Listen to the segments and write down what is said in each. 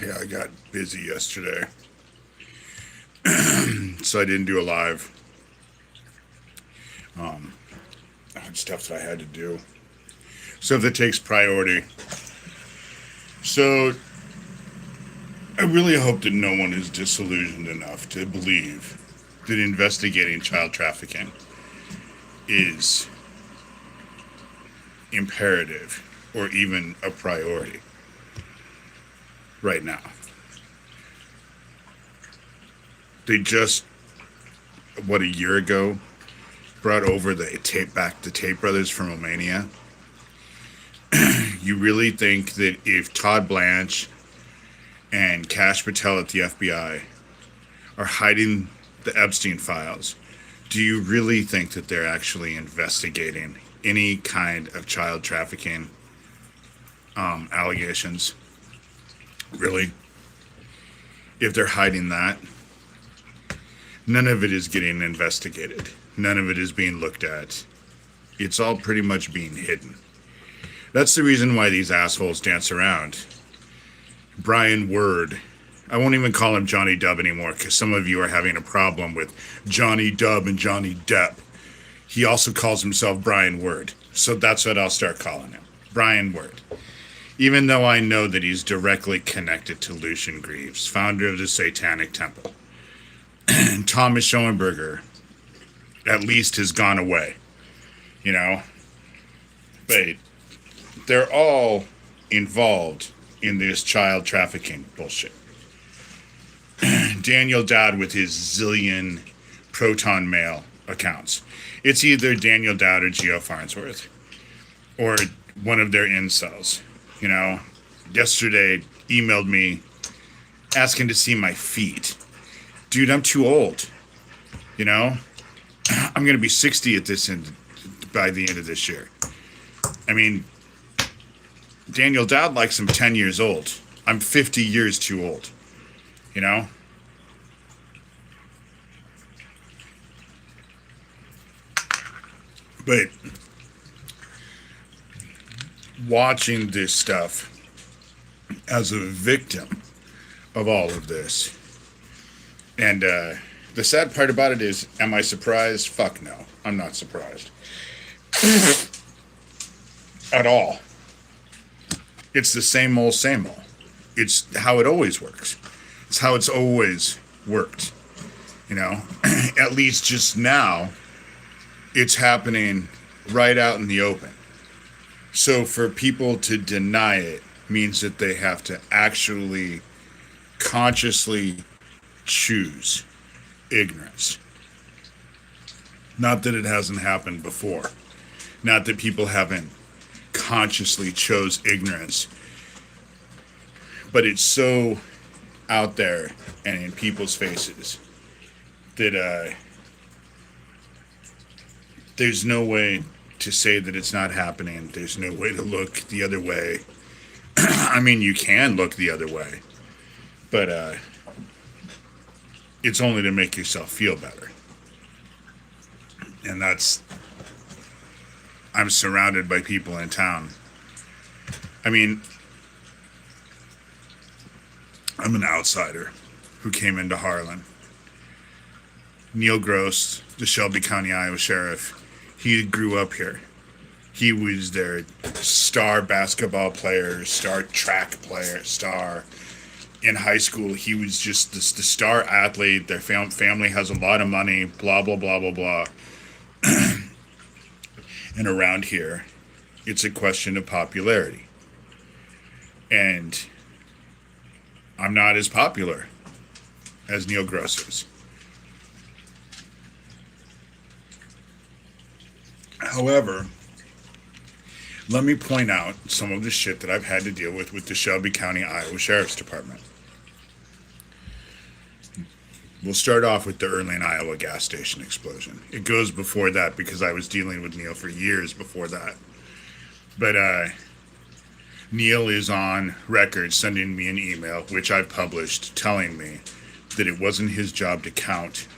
Yeah, I got busy yesterday, so I didn't do a live. I had stuff that I had to do, stuff that takes priority. So I really hope that no one is disillusioned enough to believe that investigating child trafficking is imperative or even a priority right now. They just, what, a year ago, brought over the Tate brothers from Romania. You really think that if Todd Blanche and Kash Patel at the FBI are hiding the Epstein files, do you really think that they're actually investigating any kind of child trafficking allegations? Really? If they're hiding that, none of it is getting investigated. None of it is being looked at. It's all pretty much being hidden. That's the reason why these assholes dance around. Brian Word. I won't even call him Johnny Depp anymore because some of you are having a problem with Johnny Depp and Johnny Depp. He also calls himself Brian Word. So that's what I'll start calling him. Brian Word. Even though I know that he's directly connected to Lucian Greaves, founder of the Satanic Temple. And Thomas Schoenberger, at least, has gone away. You know? But they're all involved in this child trafficking bullshit. Daniel Dowd with his zillion Proton Mail accounts. It's either Daniel Dowd or Geo Farnsworth. Or one of their incels. You know? Yesterday, emailed me asking to see my feet. Dude, I'm too old. You know? I'm going to be 60 at this end by the end of this year. I mean, Daniel Dowd likes him 10 years old. I'm 50 years too old. You know? But watching this stuff as a victim of all of this. And the sad part about it is, am I surprised? Fuck no. I'm not surprised. At all. It's the same old, same old. It's how it always works. It's how it's always worked. You know? At least just now, it's happening right out in the open. So for people to deny it means that they have to actually consciously choose ignorance. Not that it hasn't happened before. Not that people haven't consciously chose ignorance. But it's so out there and in people's faces that there's no way to say that it's not happening. There's no way to look the other way. I mean, you can look the other way. But it's only to make yourself feel better. And that's... I'm surrounded by people in town. I mean, I'm an outsider who came into Harlan. Neil Gross, the Shelby County, Iowa sheriff, he grew up here. He was their star basketball player, star track player, star. In high school, he was just the star athlete. Their family has a lot of money, blah, blah, blah, blah, blah. And around here, it's a question of popularity. And I'm not as popular as Neil Gross is. However, let me point out some of the shit that I've had to deal with the Shelby County, Iowa Sheriff's Department. We'll start off with the Erling, Iowa gas station explosion. It goes before that because I was dealing with Neil for years before that. But Neil is on record sending me an email, which I've published, telling me that it wasn't his job to count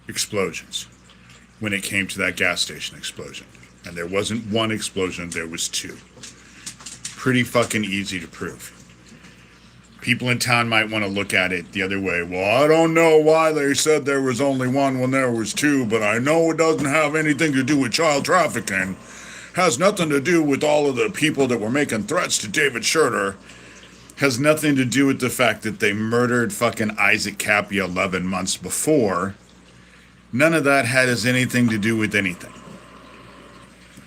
explosions when it came to that gas station explosion. And there wasn't one explosion, there was two. Pretty fucking easy to prove. People in town might want to look at it the other way. Well, I don't know why they said there was only one when there was two, but I know it doesn't have anything to do with child trafficking. Has nothing to do with all of the people that were making threats to David Shurter. Has nothing to do with the fact that they murdered fucking Isaac Cappy 11 months before. None of that has anything to do with anything.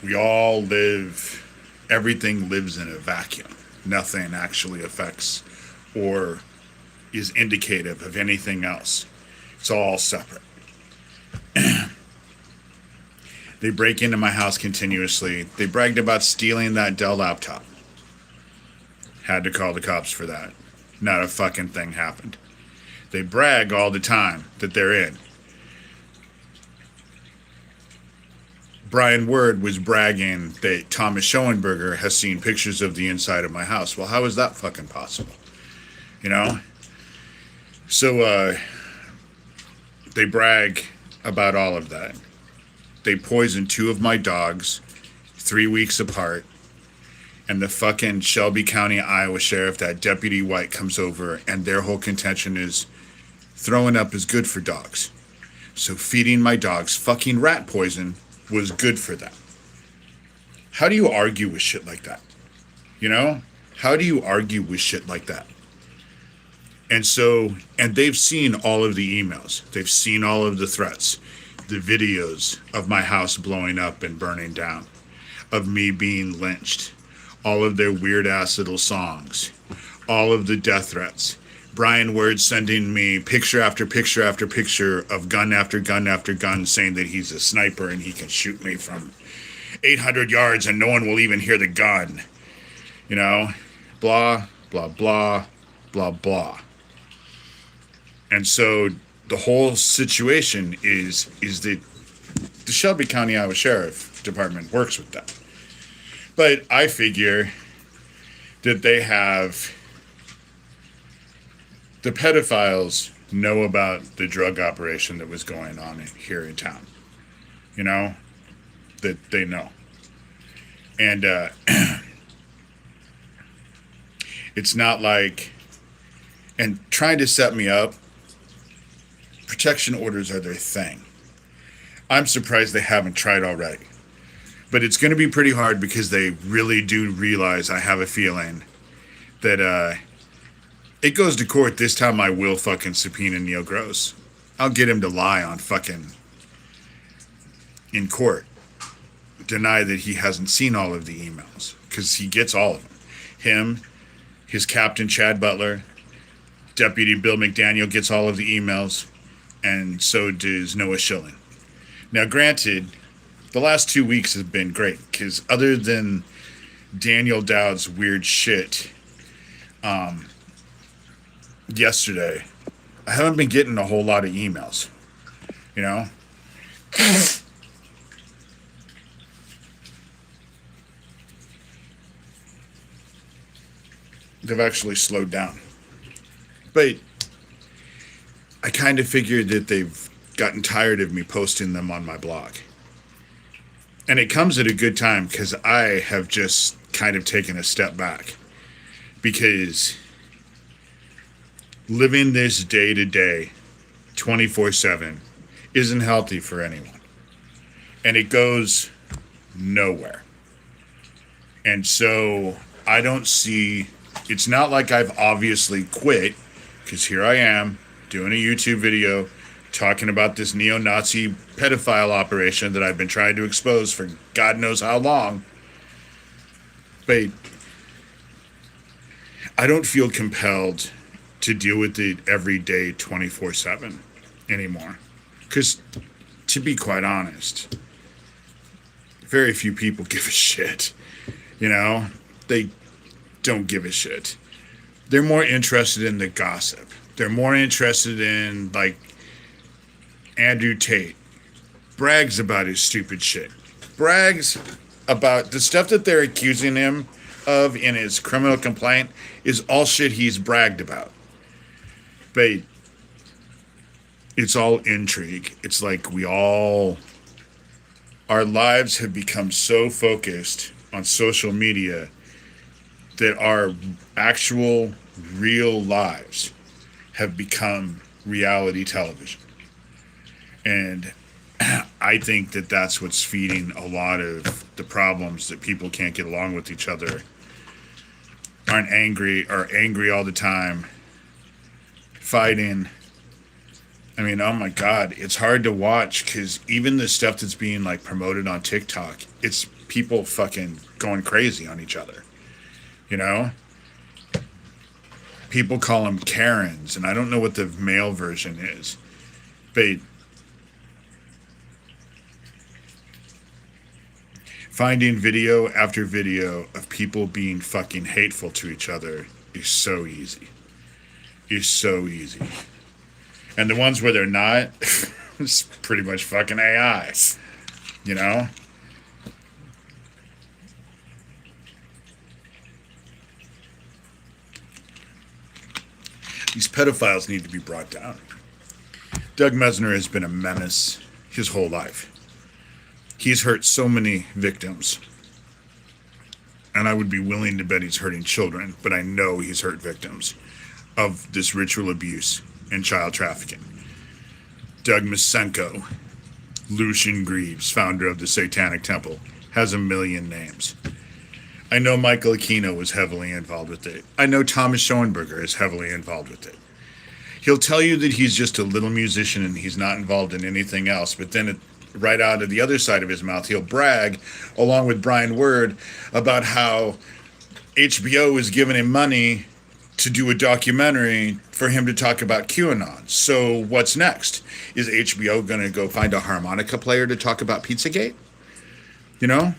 We all live, everything lives in a vacuum. Nothing actually affects or is indicative of anything else. It's all separate. They break into my house continuously. They bragged about stealing that Dell laptop. Had to call the cops for that. Not a fucking thing happened. They brag all the time that they're in. Brian Word was bragging that Thomas Schoenberger has seen pictures of the inside of my house. Well, how is that fucking possible? You know? So, they brag about all of that. They poisoned 2 of my dogs 3 weeks apart. And the fucking Shelby County, Iowa sheriff, that Deputy White, comes over, and their whole contention is throwing up is good for dogs. So feeding my dogs fucking rat poison was good for them. How do you argue with shit like that? You know? How do you argue with shit like that? And so, and they've seen all of the emails. They've seen all of the threats. The videos of my house blowing up and burning down. Of me being lynched. All of their weird-ass little songs. All of the death threats. Brian Word sending me picture after picture after picture of gun after gun after gun saying that he's a sniper and he can shoot me from 800 yards and no one will even hear the gun. You know? Blah, blah, blah, blah, blah. And so the whole situation is that the Shelby County, Iowa Sheriff Department works with that. But I figure that they have... The pedophiles know about the drug operation that was going on here in town. You know? That they know. And it's not like... And trying to set me up, protection orders are their thing. I'm surprised they haven't tried already. But it's going to be pretty hard because they really do realize, I have a feeling, that it goes to court. This time I will fucking subpoena Neil Gross. I'll get him to lie on fucking... in court. Deny that he hasn't seen all of the emails. Because he gets all of them. Him, his captain, Chad Butler, Deputy Bill McDaniel gets all of the emails. And so does Noah Schilling. Now, granted, the last 2 weeks have been great. Because other than Daniel Dowd's weird shit... yesterday, I haven't been getting a whole lot of emails, you know? They've actually slowed down. But I kind of figured that they've gotten tired of me posting them on my blog. And it comes at a good time because I have just kind of taken a step back. Because... living this day to day, 24/7, isn't healthy for anyone. And it goes nowhere. And so I don't see, it's not like I've obviously quit, because here I am doing a YouTube video talking about this neo-Nazi pedophile operation that I've been trying to expose for God knows how long. But I don't feel compelled to deal with it every day 24/7 anymore. Because, to be quite honest, very few people give a shit. You know? They don't give a shit. They're more interested in the gossip. They're more interested in, like, Andrew Tate. Brags about his stupid shit. Brags about the stuff that they're accusing him of in his criminal complaint is all shit he's bragged about. But it's all intrigue. It's like our lives have become so focused on social media that our actual real lives have become reality television. And I think that that's what's feeding a lot of the problems that people can't get along with each other, are angry all the time, fighting. I mean, oh my God, it's hard to watch because even the stuff that's being like promoted on TikTok, it's people fucking going crazy on each other. You know? People call them Karens, and I don't know what the male version is. But finding video after video of people being fucking hateful to each other is so easy. It's so easy. And the ones where they're not, it's pretty much fucking AI. You know? These pedophiles need to be brought down. Doug Mesner has been a menace his whole life. He's hurt so many victims. And I would be willing to bet he's hurting children, but I know he's hurt victims of this ritual abuse and child trafficking. Doug Masenko, Lucian Greaves, founder of the Satanic Temple, has a million names. I know Michael Aquino was heavily involved with it. I know Thomas Schoenberger is heavily involved with it. He'll tell you that he's just a little musician and he's not involved in anything else, but then right out of the other side of his mouth, he'll brag, along with Brian Word, about how HBO is giving him money to do a documentary for him to talk about QAnon. So what's next? Is HBO going to go find a harmonica player to talk about Pizzagate? You know?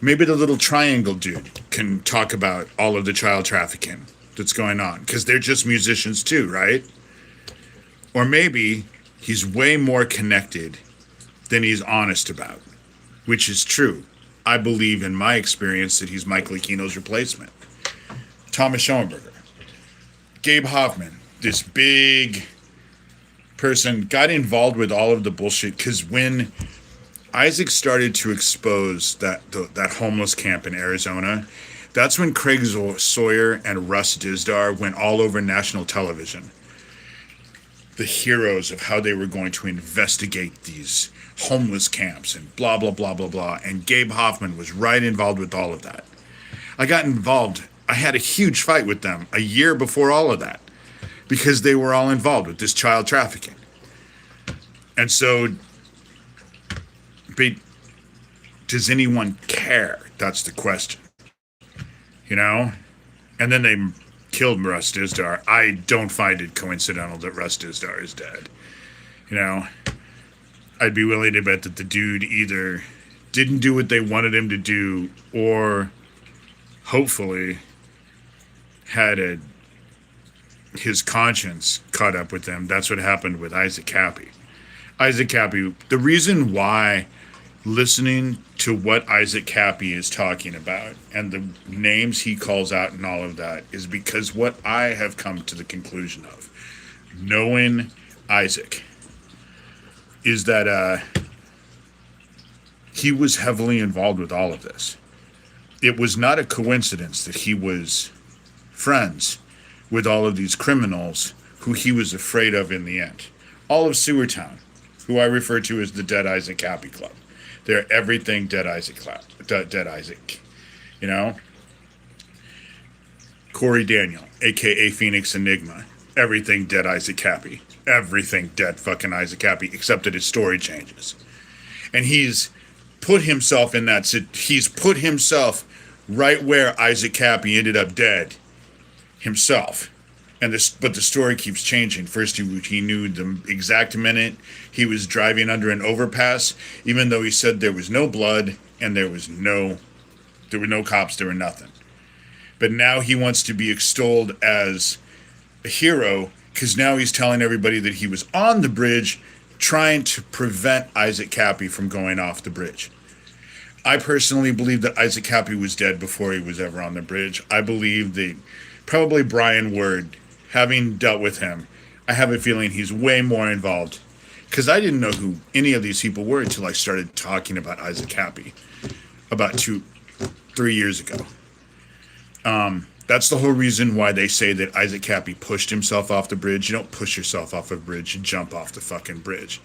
Maybe the little triangle dude can talk about all of the child trafficking that's going on, because they're just musicians too, right? Or maybe he's way more connected than he's honest about, which is true. I believe in my experience that he's Michael Aquino's replacement. Thomas Schoenberger. Gabe Hoffman, this big person, got involved with all of the bullshit because when Isaac started to expose that homeless camp in Arizona, that's when Craig Sawyer and Russ Dizdar went all over national television. The heroes of how they were going to investigate these homeless camps and blah, blah, blah, blah, blah. And Gabe Hoffman was right involved with all of that. I got involved. I had a huge fight with them a year before all of that because they were all involved with this child trafficking. And so, but does anyone care? That's the question. You know? And then they killed Russ Dizdar. I don't find it coincidental that Russ Dizdar is dead. You know? I'd be willing to bet that the dude either didn't do what they wanted him to do or hopefully had his conscience caught up with him. That's what happened with Isaac Cappy. Isaac Cappy, the reason why listening to what Isaac Cappy is talking about and the names he calls out and all of that is because what I have come to the conclusion of, knowing Isaac, is that he was heavily involved with all of this. It was not a coincidence that he was friends with all of these criminals who he was afraid of in the end. All of Sewertown, who I refer to as the Dead Isaac Cappy Club. They're everything Dead Isaac Club. Dead Isaac. You know? Corey Daniel, a.k.a. Phoenix Enigma. Everything Dead Isaac Cappy. Everything Dead fucking Isaac Cappy, except that his story changes. And he's put himself in that... He's put himself right where Isaac Cappy ended up dead. Himself. But the story keeps changing. First, he knew the exact minute he was driving under an overpass, even though he said there was no blood and there were no cops, there were nothing. But now he wants to be extolled as a hero because now he's telling everybody that he was on the bridge trying to prevent Isaac Cappy from going off the bridge. I personally believe that Isaac Cappy was dead before he was ever on the bridge. I believe that probably Brian Word, having dealt with him, I have a feeling he's way more involved. Because I didn't know who any of these people were until I started talking about Isaac Cappy about 3 years ago. That's the whole reason why they say that Isaac Cappy pushed himself off the bridge. You don't push yourself off a bridge, you jump off the fucking bridge.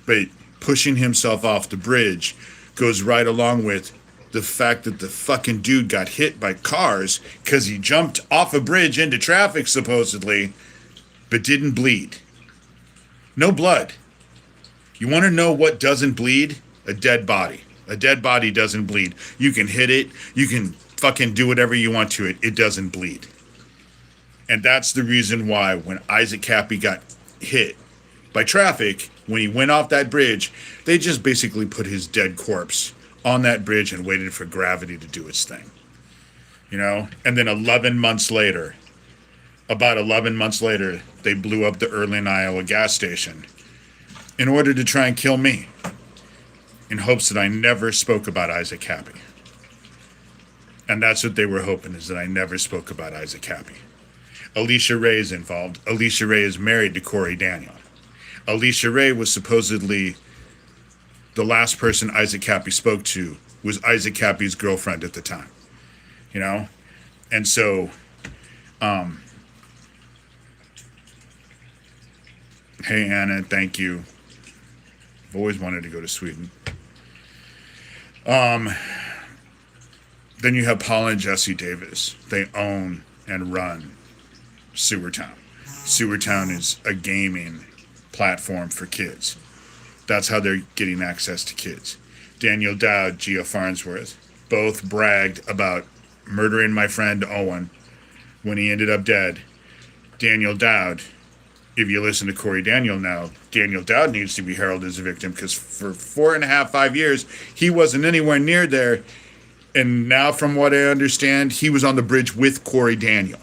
But pushing himself off the bridge goes right along with the fact that the fucking dude got hit by cars because he jumped off a bridge into traffic, supposedly, but didn't bleed. No blood. You want to know what doesn't bleed? A dead body. A dead body doesn't bleed. You can hit it. You can fucking do whatever you want to it. It doesn't bleed. And that's the reason why when Isaac Cappy got hit by traffic, when he went off that bridge, they just basically put his dead corpse on that bridge and waited for gravity to do its thing. You know? And then about 11 months later, they blew up the Erlin, Iowa gas station in order to try and kill me, in hopes that I never spoke about Isaac Cappy. And that's what they were hoping, is that I never spoke about Isaac Cappy. Alicia Ray is involved. Alicia Ray is married to Corey Daniel. Alicia Ray was supposedly the last person Isaac Cappy spoke to, was Isaac Cappy's girlfriend at the time. You know? And so, hey Anna, thank you. I've always wanted to go to Sweden. Then you have Paul and Jesse Davis. They own and run Sewertown. Sewertown is a gaming platform for kids. That's how they're getting access to kids. Daniel Dowd, Gio Farnsworth, both bragged about murdering my friend Owen when he ended up dead. Daniel Dowd, if you listen to Corey Daniel now, Daniel Dowd needs to be heralded as a victim, because for 4.5, 5 years, he wasn't anywhere near there. And now, from what I understand, he was on the bridge with Corey Daniel,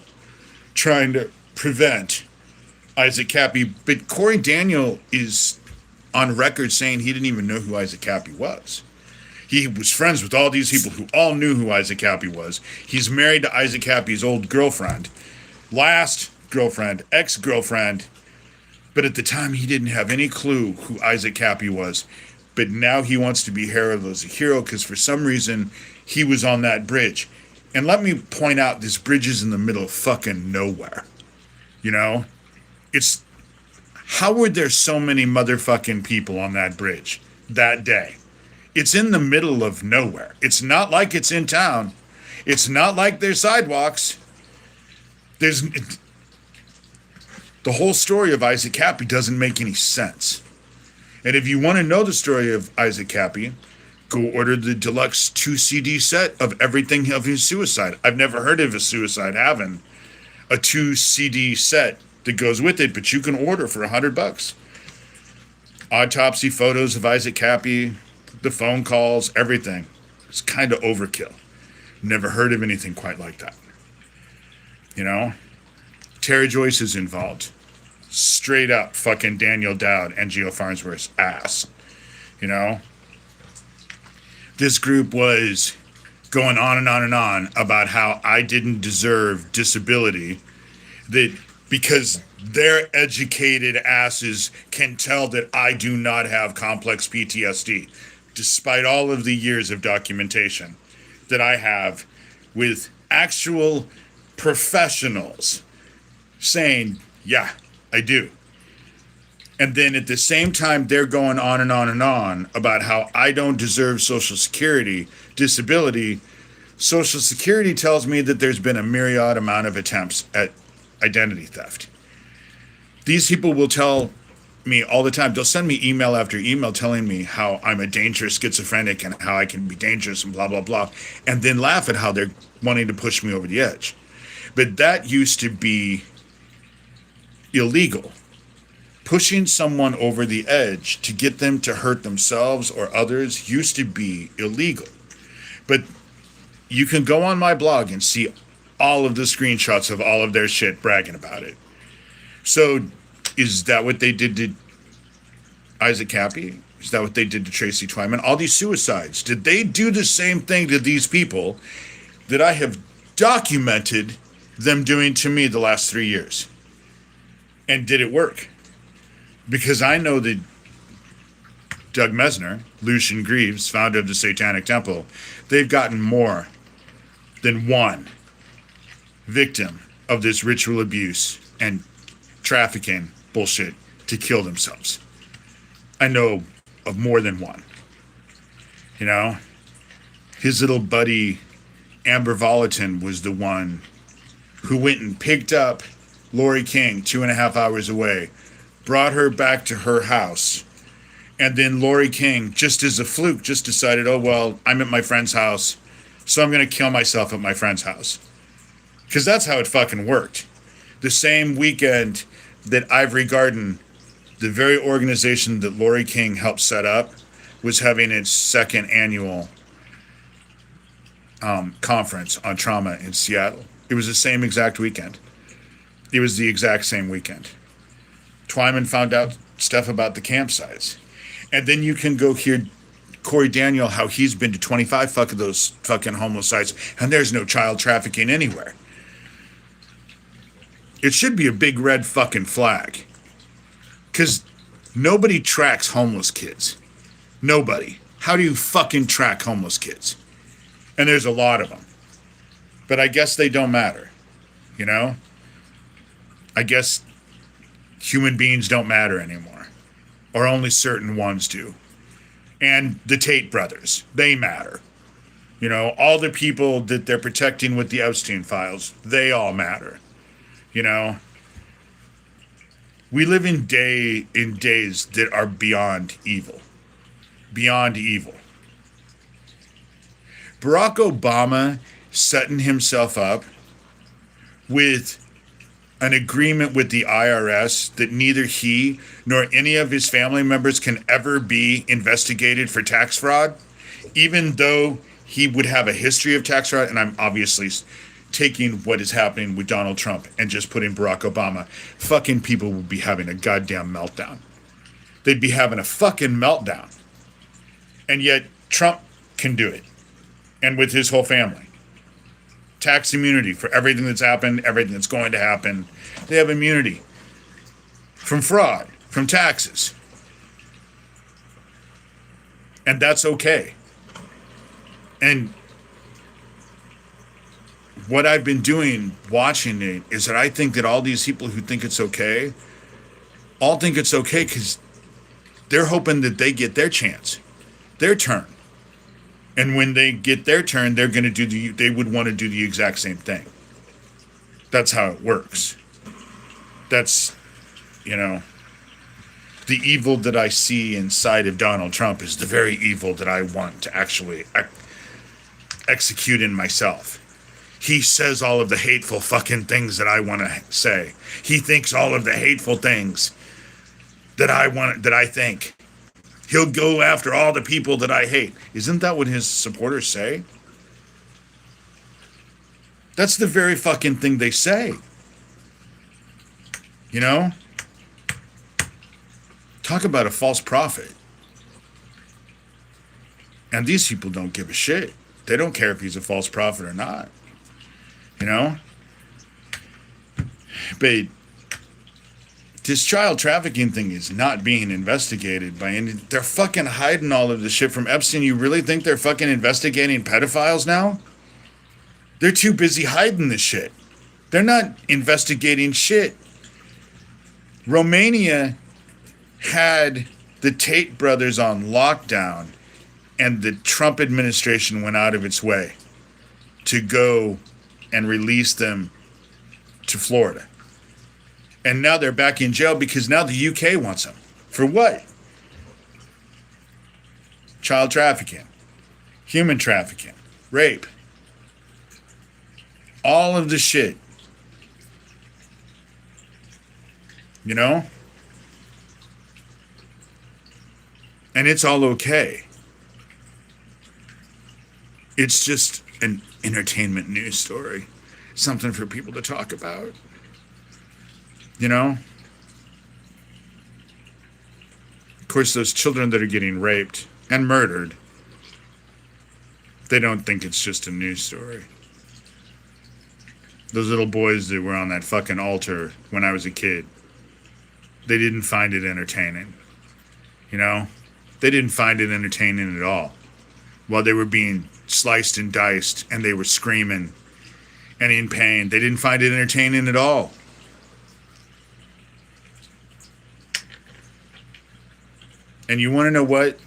trying to prevent Isaac Cappy. But Corey Daniel is on record saying he didn't even know who Isaac Cappy was. He was friends with all these people who all knew who Isaac Cappy was. He's married to Isaac Cappy's old girlfriend, last girlfriend, ex-girlfriend. But at the time, he didn't have any clue who Isaac Cappy was. But now he wants to be heralded as a hero because for some reason he was on that bridge. And let me point out, this bridge is in the middle of fucking nowhere. You know? It's... How were there so many motherfucking people on that bridge that day? It's in the middle of nowhere. It's not like it's in town. It's not like there's sidewalks. The whole story of Isaac Cappy doesn't make any sense. And if you want to know the story of Isaac Cappy, go order the deluxe 2 CD set of everything of his suicide. I've never heard of a suicide having a 2 CD set that goes with it, but you can order for $100. Autopsy photos of Isaac Cappy, the phone calls, everything. It's kind of overkill. Never heard of anything quite like that. You know? Terry Joyce is involved. Straight up fucking Daniel Dowd and Gio Farnsworth's ass. You know? This group was going on and on and on about how I didn't deserve disability, that because their educated asses can tell that I do not have complex PTSD, despite all of the years of documentation that I have with actual professionals saying, yeah, I do. And then at the same time, they're going on and on and on about how I don't deserve Social Security disability. Social Security tells me that there's been a myriad amount of attempts at identity theft. These people will tell me all the time. They'll send me email after email telling me how I'm a dangerous schizophrenic and how I can be dangerous and blah, blah, blah. And then laugh at how they're wanting to push me over the edge. But that used to be illegal. Pushing someone over the edge to get them to hurt themselves or others used to be illegal. But you can go on my blog and see all of the screenshots of all of their shit bragging about it. So is that what they did to Isaac Cappy? Is that what they did to Tracy Twyman? All these suicides, did they do the same thing to these people that I have documented them doing to me the last 3 years? And did it work? Because I know that Doug Mesner, Lucian Greaves, founder of the Satanic Temple, they've gotten more than one victim of this ritual abuse and trafficking bullshit to kill themselves. I know of more than one. You know, his little buddy Amber Volatin was the one who went and picked up Lori King 2.5 hours away, brought her back to her house, and then Lori King, just as a fluke, just decided, oh, well, I'm at my friend's house, so I'm going to kill myself at my friend's house. Because that's how it fucking worked. The same weekend that Ivory Garden, the very organization that Lori King helped set up, was having its second annual conference on trauma in Seattle. It was the same exact weekend. It was the exact same weekend. Twyman found out stuff about the campsites. And then you can go hear Corey Daniel, how he's been to 25 of those fucking homeless sites, and there's no child trafficking anywhere. It should be a big red fucking flag. Because nobody tracks homeless kids. Nobody. How do you fucking track homeless kids? And there's a lot of them. But I guess they don't matter. You know? I guess human beings don't matter anymore. Or only certain ones do. And the Tate brothers, they matter. You know, all the people that they're protecting with the Epstein files, they all matter. You know? We live in days that are beyond evil. Beyond evil. Barack Obama setting himself up with an agreement with the IRS that neither he nor any of his family members can ever be investigated for tax fraud, even though he would have a history of tax fraud. And I'm obviously taking what is happening with Donald Trump and just putting Barack Obama. Fucking people would be having a goddamn meltdown. They'd be having a fucking meltdown. And yet Trump can do it. And with his whole family. Tax immunity for everything that's happened, everything that's going to happen. They have immunity from fraud, from taxes. And that's okay. And what I've been doing, watching it, is that I think that all these people who think it's okay, all think it's okay because they're hoping that they get their chance, their turn. And when they get their turn, they're going to they would want to do the exact same thing. That's how it works. That's, you know, the evil that I see inside of Donald Trump is the very evil that I want to actually execute in myself. He says all of the hateful fucking things that I want to say. He thinks all of the hateful things that I think. He'll go after all the people that I hate. Isn't that what his supporters say? That's the very fucking thing they say. You know? Talk about a false prophet. And these people don't give a shit. They don't care if he's a false prophet or not. You know? But this child trafficking thing is not being investigated by any... They're fucking hiding all of this shit from Epstein. You really think they're fucking investigating pedophiles now? They're too busy hiding this shit. They're not investigating shit. Romania had the Tate brothers on lockdown, and the Trump administration went out of its way to go and release them to Florida. And now they're back in jail because now the UK wants them. For what? Child trafficking, human trafficking, rape. All of the shit. You know? And it's all okay. It's just an entertainment news story. Something for people to talk about. You know? Of course, those children that are getting raped and murdered, they don't think it's just a news story. Those little boys that were on that fucking altar when I was a kid, they didn't find it entertaining. You know? They didn't find it entertaining at all. While they were being sliced and diced and they were screaming and in pain. They didn't find it entertaining at all. And you want to know what?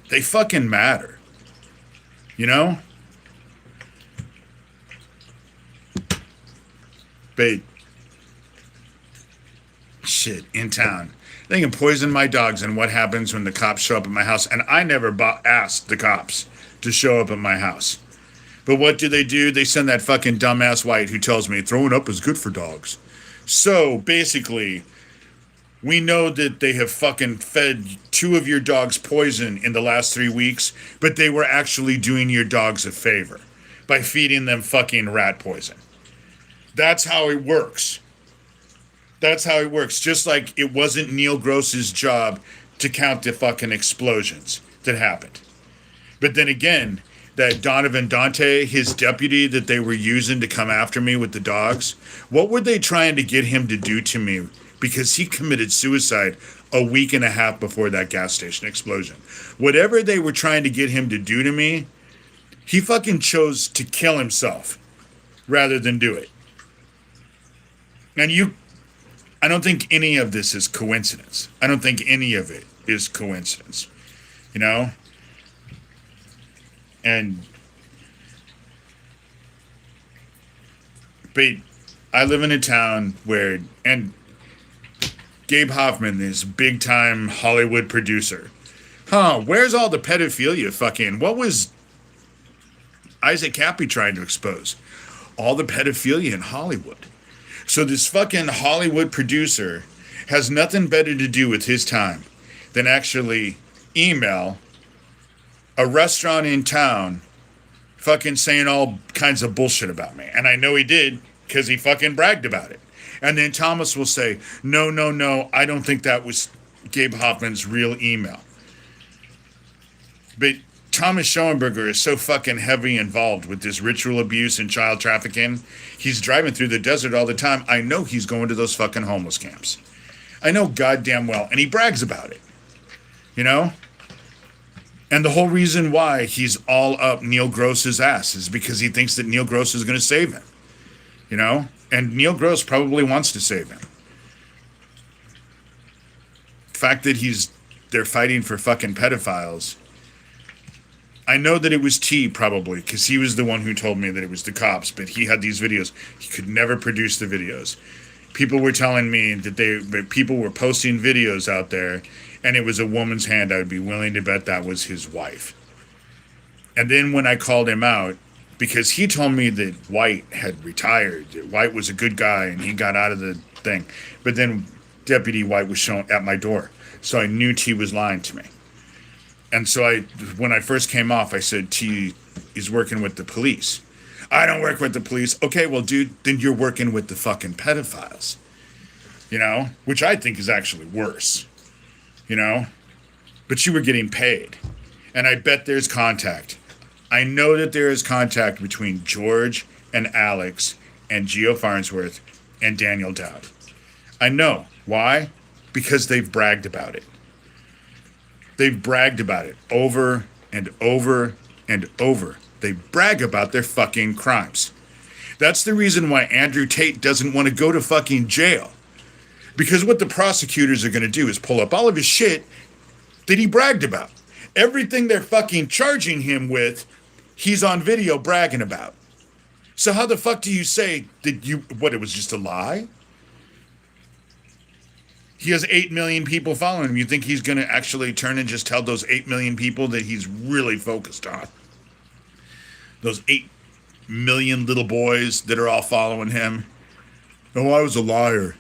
They fucking matter. You know? But shit, in town. They can poison my dogs, and what happens when the cops show up at my house? And I never asked the cops to show up at my house. But what do? They send that fucking dumbass white who tells me throwing up is good for dogs. So basically, we know that they have fucking fed 2 of your dogs poison in the last 3 weeks, but they were actually doing your dogs a favor by feeding them fucking rat poison. That's how it works. That's how it works. Just like it wasn't Neil Gross's job to count the fucking explosions that happened. But then again, that Donovan Dante, his deputy that they were using to come after me with the dogs, what were they trying to get him to do to me? Because he committed suicide a week and a half before that gas station explosion. Whatever they were trying to get him to do to me, he fucking chose to kill himself rather than do it. And I don't think any of this is coincidence. I don't think any of it is coincidence. You know? But I live in a town where, and Gabe Hoffman, this big time Hollywood producer. Where's all the pedophilia fucking? What was Isaac Cappy trying to expose? All the pedophilia in Hollywood. So this fucking Hollywood producer has nothing better to do with his time than actually email a restaurant in town fucking saying all kinds of bullshit about me. And I know he did because he fucking bragged about it. And then Thomas will say, no, I don't think that was Gabe Hoffman's real email. But Thomas Schoenberger is so fucking heavy involved with this ritual abuse and child trafficking. He's driving through the desert all the time. I know he's going to those fucking homeless camps. I know goddamn well. And he brags about it. You know? And the whole reason why he's all up Neil Gross's ass is because he thinks that Neil Gross is going to save him. You know? And Neil Gross probably wants to save him. The fact that they're fighting for fucking pedophiles. I know that it was T probably, because he was the one who told me that it was the cops, but he had these videos. He could never produce the videos. People were telling me that people were posting videos out there, and it was a woman's hand. I would be willing to bet that was his wife. And then when I called him out, because he told me that White had retired, that White was a good guy, and he got out of the thing. But then Deputy White was shown at my door, so I knew T was lying to me. And so when I first came off, I said, T is working with the police. I don't work with the police. Okay, well, dude, then you're working with the fucking pedophiles. You know? Which I think is actually worse. You know? But you were getting paid. And I bet there's contact. I know that there is contact between George and Alex and Geo Farnsworth and Daniel Dowd. I know. Why? Because they've bragged about it. They've bragged about it over and over and over. They brag about their fucking crimes. That's the reason why Andrew Tate doesn't want to go to fucking jail. Because what the prosecutors are going to do is pull up all of his shit that he bragged about. Everything they're fucking charging him with, he's on video bragging about. So how the fuck do you say that it was just a lie? He has 8 million people following him. You think he's going to actually turn and just tell those 8 million people that he's really focused on? Those 8 million little boys that are all following him. Oh, I was a liar.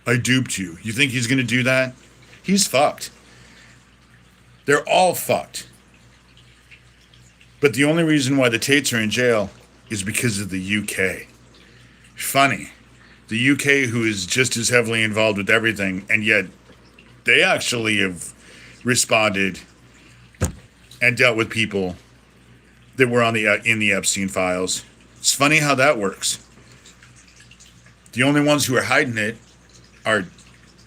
I duped you. You think he's going to do that? He's fucked. They're all fucked. But the only reason why the Tates are in jail is because of the UK. Funny. The UK, who is just as heavily involved with everything, and yet they actually have responded and dealt with people that were in the Epstein files. It's funny how that works. The only ones who are hiding it are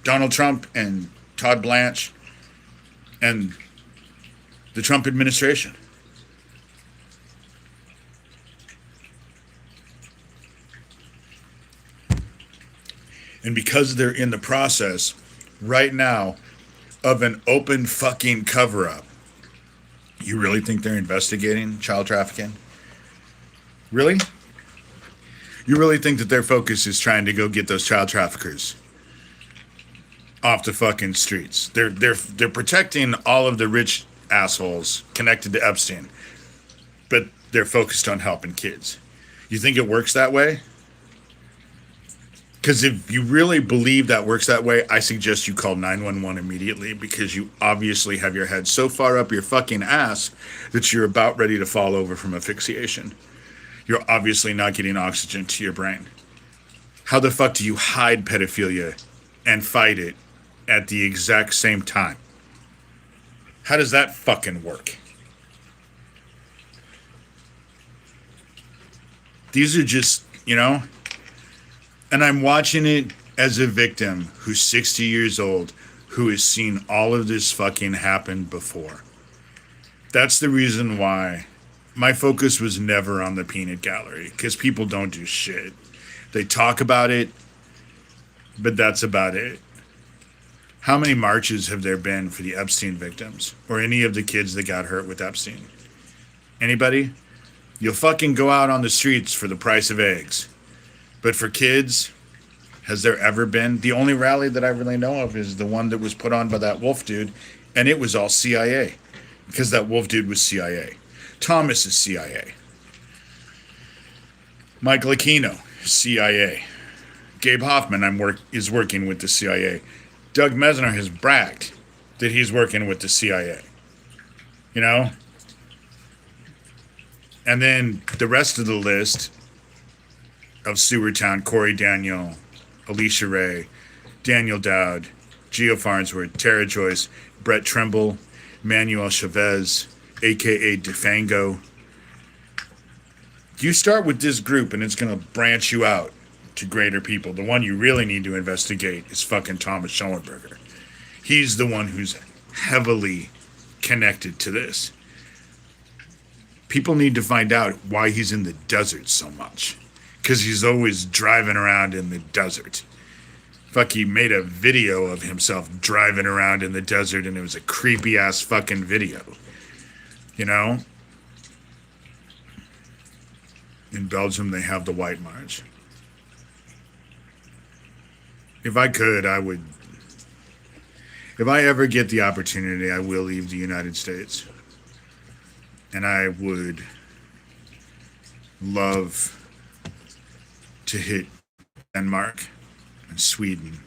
Donald Trump and Todd Blanche and the Trump administration. And because they're in the process right now of an open fucking cover up, you really think they're investigating child trafficking? Really? You really think that their focus is trying to go get those child traffickers off the fucking streets? They're protecting all of the rich assholes connected to Epstein, but they're focused on helping kids. You think it works that way? Because if you really believe that works that way, I suggest you call 911 immediately, because you obviously have your head so far up your fucking ass that you're about ready to fall over from asphyxiation. You're obviously not getting oxygen to your brain. How the fuck do you hide pedophilia and fight it at the exact same time? How does that fucking work? These are just, and I'm watching it as a victim who's 60 years old, who has seen all of this fucking happen before. That's the reason why my focus was never on the peanut gallery, because people don't do shit. They talk about it, but that's about it. How many marches have there been for the Epstein victims, or any of the kids that got hurt with Epstein? Anybody? You'll fucking go out on the streets for the price of eggs. But for kids, has there ever been? The only rally that I really know of is the one that was put on by that Wolf dude, and it was all CIA, because that Wolf dude was CIA. Thomas is CIA. Mike Aquino, CIA. Gabe Hoffman is working with the CIA. Doug Mesner has bragged that he's working with the CIA. And then the rest of the list of Sewertown: Corey Daniel, Alicia Ray, Daniel Dowd, Gio Farnsworth, Tara Joyce, Brett Trimble, Manuel Chavez, a.k.a. DeFango. You start with this group and it's going to branch you out to greater people. The one you really need to investigate is fucking Thomas Schellenberger. He's the one who's heavily connected to this. People need to find out why he's in the desert so much. Because he's always driving around in the desert. Fuck, he made a video of himself driving around in the desert, and it was a creepy ass fucking video. In Belgium, they have the White March. If I could, I would. If I ever get the opportunity, I will leave the United States. And I would love to hit Denmark and Sweden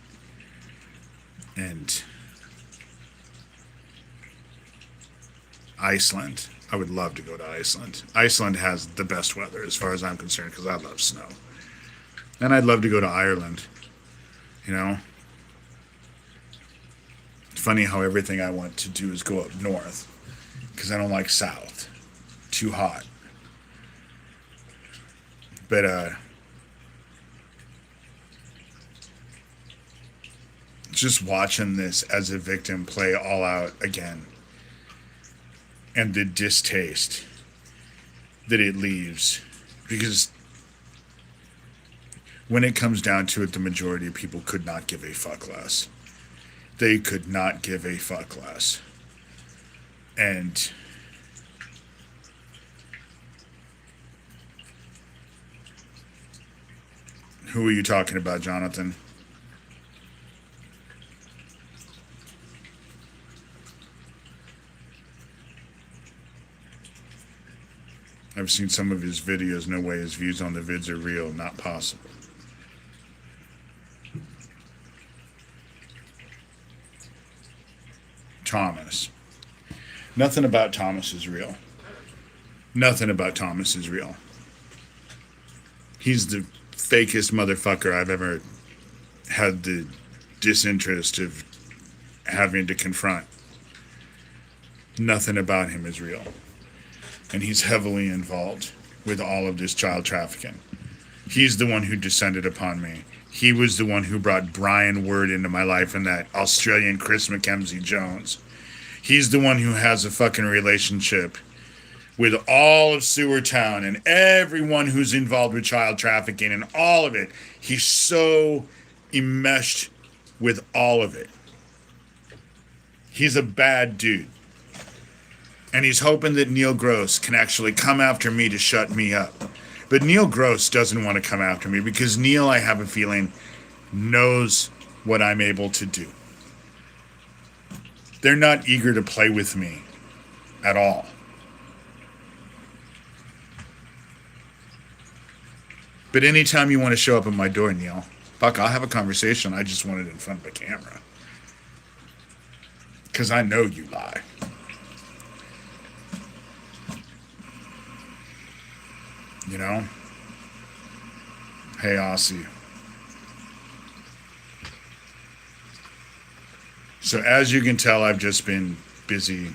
and Iceland. I would love to go to Iceland. Iceland has the best weather as far as I'm concerned, because I love snow. And I'd love to go to Ireland. It's funny how everything I want to do is go up north, because I don't like south. Too hot. But just watching this as a victim play all out again, and the distaste that it leaves, because when it comes down to it, the majority of people could not give a fuck less. They could not give a fuck less. And who are you talking about, Jonathan? I've seen some of his videos. No way his views on the vids are real. Not possible. Thomas. Nothing about Thomas is real. Nothing about Thomas is real. He's the fakest motherfucker I've ever had the disinterest of having to confront. Nothing about him is real. And he's heavily involved with all of this child trafficking. He's the one who descended upon me. He was the one who brought Brian Word into my life and that Australian Chris Mackenzie Jones. He's the one who has a fucking relationship with all of Sewertown and everyone who's involved with child trafficking and all of it. He's so enmeshed with all of it. He's a bad dude. And he's hoping that Neil Gross can actually come after me to shut me up. But Neil Gross doesn't want to come after me because Neil, I have a feeling, knows what I'm able to do. They're not eager to play with me at all. But anytime you want to show up at my door, Neil, fuck, I'll have a conversation. I just want it in front of a camera. Because I know you lie. You know? Hey, Aussie. So as you can tell, I've just been busy.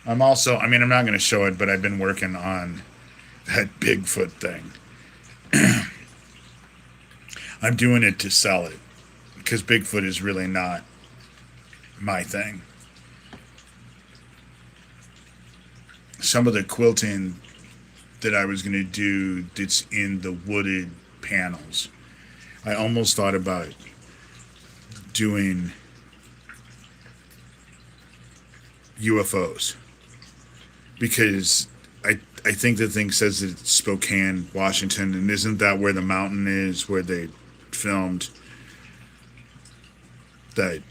I'm not going to show it, but I've been working on that Bigfoot thing. I'm doing it to sell it because Bigfoot is really not my thing. Some of the quilting that I was going to do that's in the wooded panels, I almost thought about doing UFOs because I think the thing says that it's Spokane, Washington, and isn't that where the mountain is where they filmed that?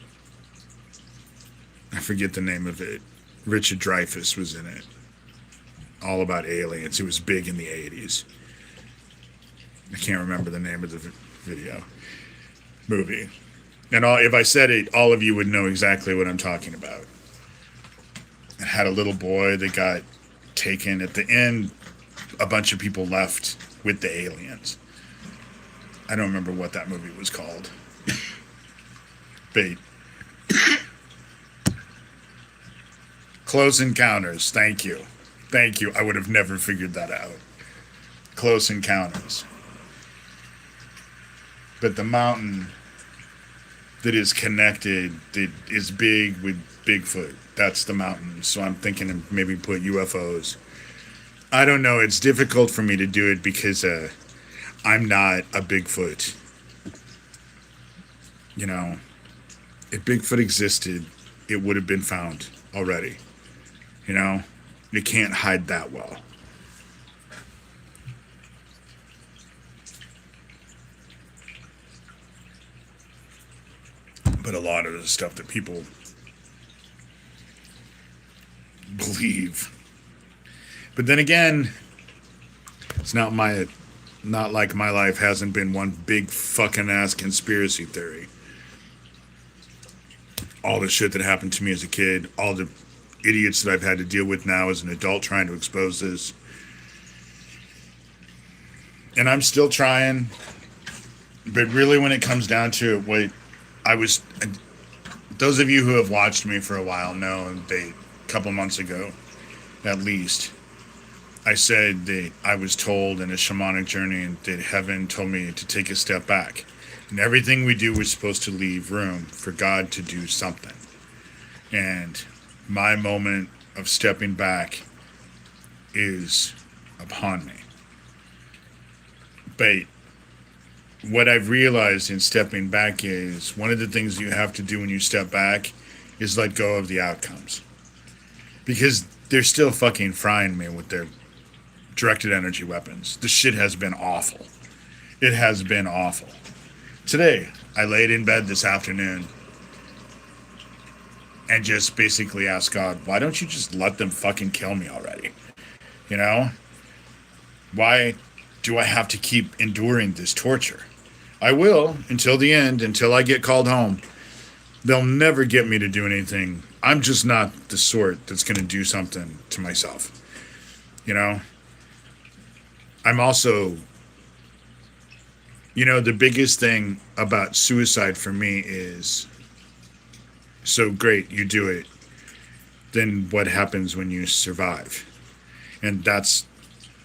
I forget the name of it. Richard Dreyfuss was in it. All about aliens. It was big in the 80s. I can't remember the name of the movie. And if I said it, all of you would know exactly what I'm talking about. It had a little boy that got taken. At the end, a bunch of people left with the aliens. I don't remember what that movie was called. Bait. Close Encounters. Thank you. Thank you. I would have never figured that out. Close Encounters. But the mountain that is connected, that is big with Bigfoot, that's the mountain. So I'm thinking of maybe put UFOs. I don't know. It's difficult for me to do it because I'm not a Bigfoot. You know, if Bigfoot existed, it would have been found already. You know? You can't hide that well. But a lot of the stuff that people believe. But then again, it's not like my life hasn't been one big fucking ass conspiracy theory. All the shit that happened to me as a kid, all the idiots that I've had to deal with now as an adult trying to expose this. And I'm still trying. But really when it comes down to it, those of you who have watched me for a while know a couple months ago, at least, I said that I was told in a shamanic journey that heaven told me to take a step back. And everything we do was supposed to leave room for God to do something. And my moment of stepping back is upon me. But what I've realized in stepping back is one of the things you have to do when you step back is let go of the outcomes. Because they're still fucking frying me with their directed energy weapons. The shit has been awful. It has been awful. Today, I laid in bed this afternoon and just basically asked God, why don't you just let them fucking kill me already? You know? Why do I have to keep enduring this torture? I will until the end, until I get called home. They'll never get me to do anything. I'm just not the sort that's going to do something to myself. You know? I'm also, the biggest thing about suicide for me is, so great, you do it. Then what happens when you survive? And that's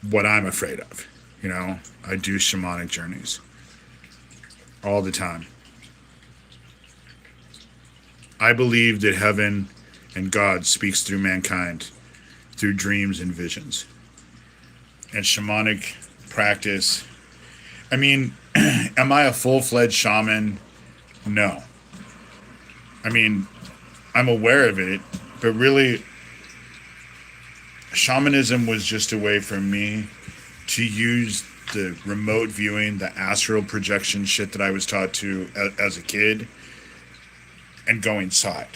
what I'm afraid of. I do shamanic journeys all the time. I believe that heaven and God speaks through mankind through dreams and visions. And shamanic practice, I mean, am I a full-fledged shaman? No. I mean, I'm aware of it, but really, shamanism was just a way for me to use the remote viewing, the astral projection shit that I was taught to as a kid, and go inside.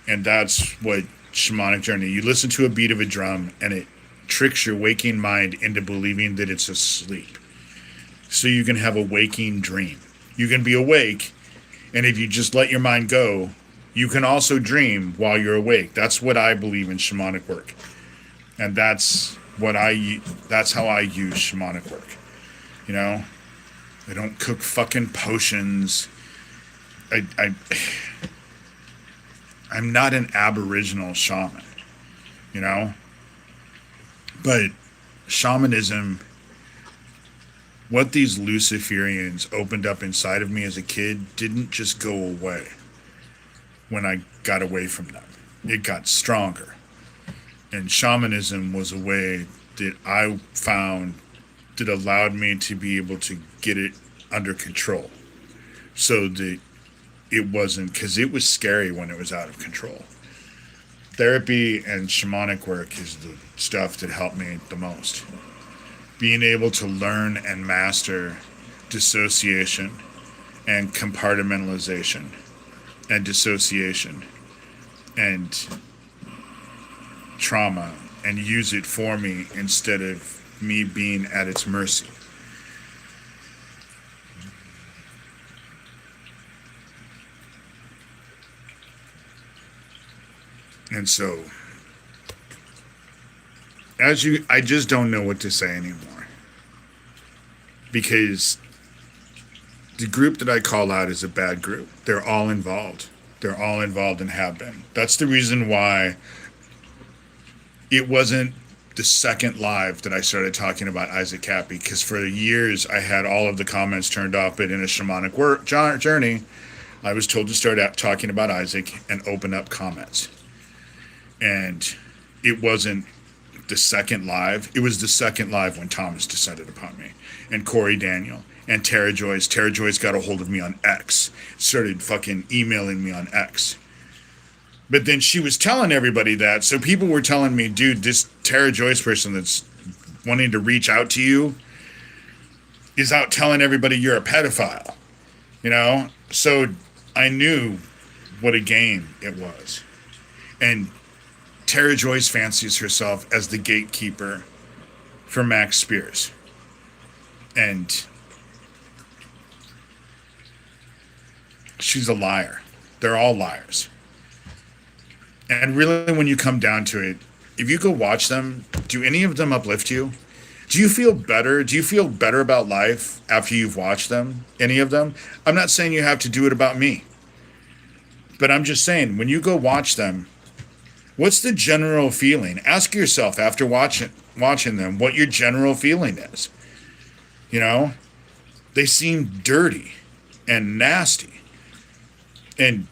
And that's what shamanic journey. You listen to a beat of a drum, and it tricks your waking mind into believing that it's asleep. So you can have a waking dream. You can be awake, and if you just let your mind go, you can also dream while you're awake. That's what I believe in shamanic work. And that's how I use shamanic work. You know? I don't cook fucking potions. I'm not an aboriginal shaman, you know? But shamanism, what these Luciferians opened up inside of me as a kid didn't just go away when I got away from them. It got stronger. And shamanism was a way that I found that allowed me to be able to get it under control. So that it wasn't, because it was scary when it was out of control. Therapy and shamanic work is the stuff that helped me the most. Being able to learn and master dissociation and compartmentalization and dissociation and trauma and use it for me instead of me being at its mercy. And so, I just don't know what to say anymore. Because the group that I call out is a bad group. They're all involved. They're all involved and have been. That's the reason why it wasn't the second live that I started talking about Isaac Cappy, because for years I had all of the comments turned off, but in a shamanic journey, I was told to start out talking about Isaac and open up comments. And it wasn't the second live. It was the second live when Thomas descended upon me. And Corey Daniel. And Tara Joyce. Tara Joyce got a hold of me on X. Started fucking emailing me on X. But then she was telling everybody that. So people were telling me, dude, this Tara Joyce person that's wanting to reach out to you is out telling everybody you're a pedophile. You know? So I knew what a game it was. And Tara Joyce fancies herself as the gatekeeper for Max Spears. And she's a liar. They're all liars. And really, when you come down to it, if you go watch them, do any of them uplift you? Do you feel better? Do you feel better about life after you've watched them? Any of them? I'm not saying you have to do it about me. But I'm just saying, when you go watch them, what's the general feeling? Ask yourself after watching them what your general feeling is. You know? They seem dirty and nasty. And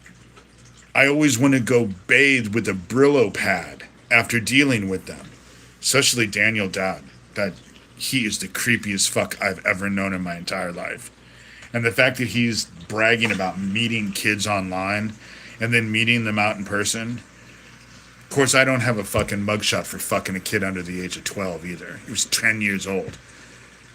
I always want to go bathe with a Brillo pad after dealing with them. Especially Daniel Dowd. That he is the creepiest fuck I've ever known in my entire life. And the fact that he's bragging about meeting kids online and then meeting them out in person. Of course, I don't have a fucking mugshot for fucking a kid under the age of 12 either. He was 10 years old.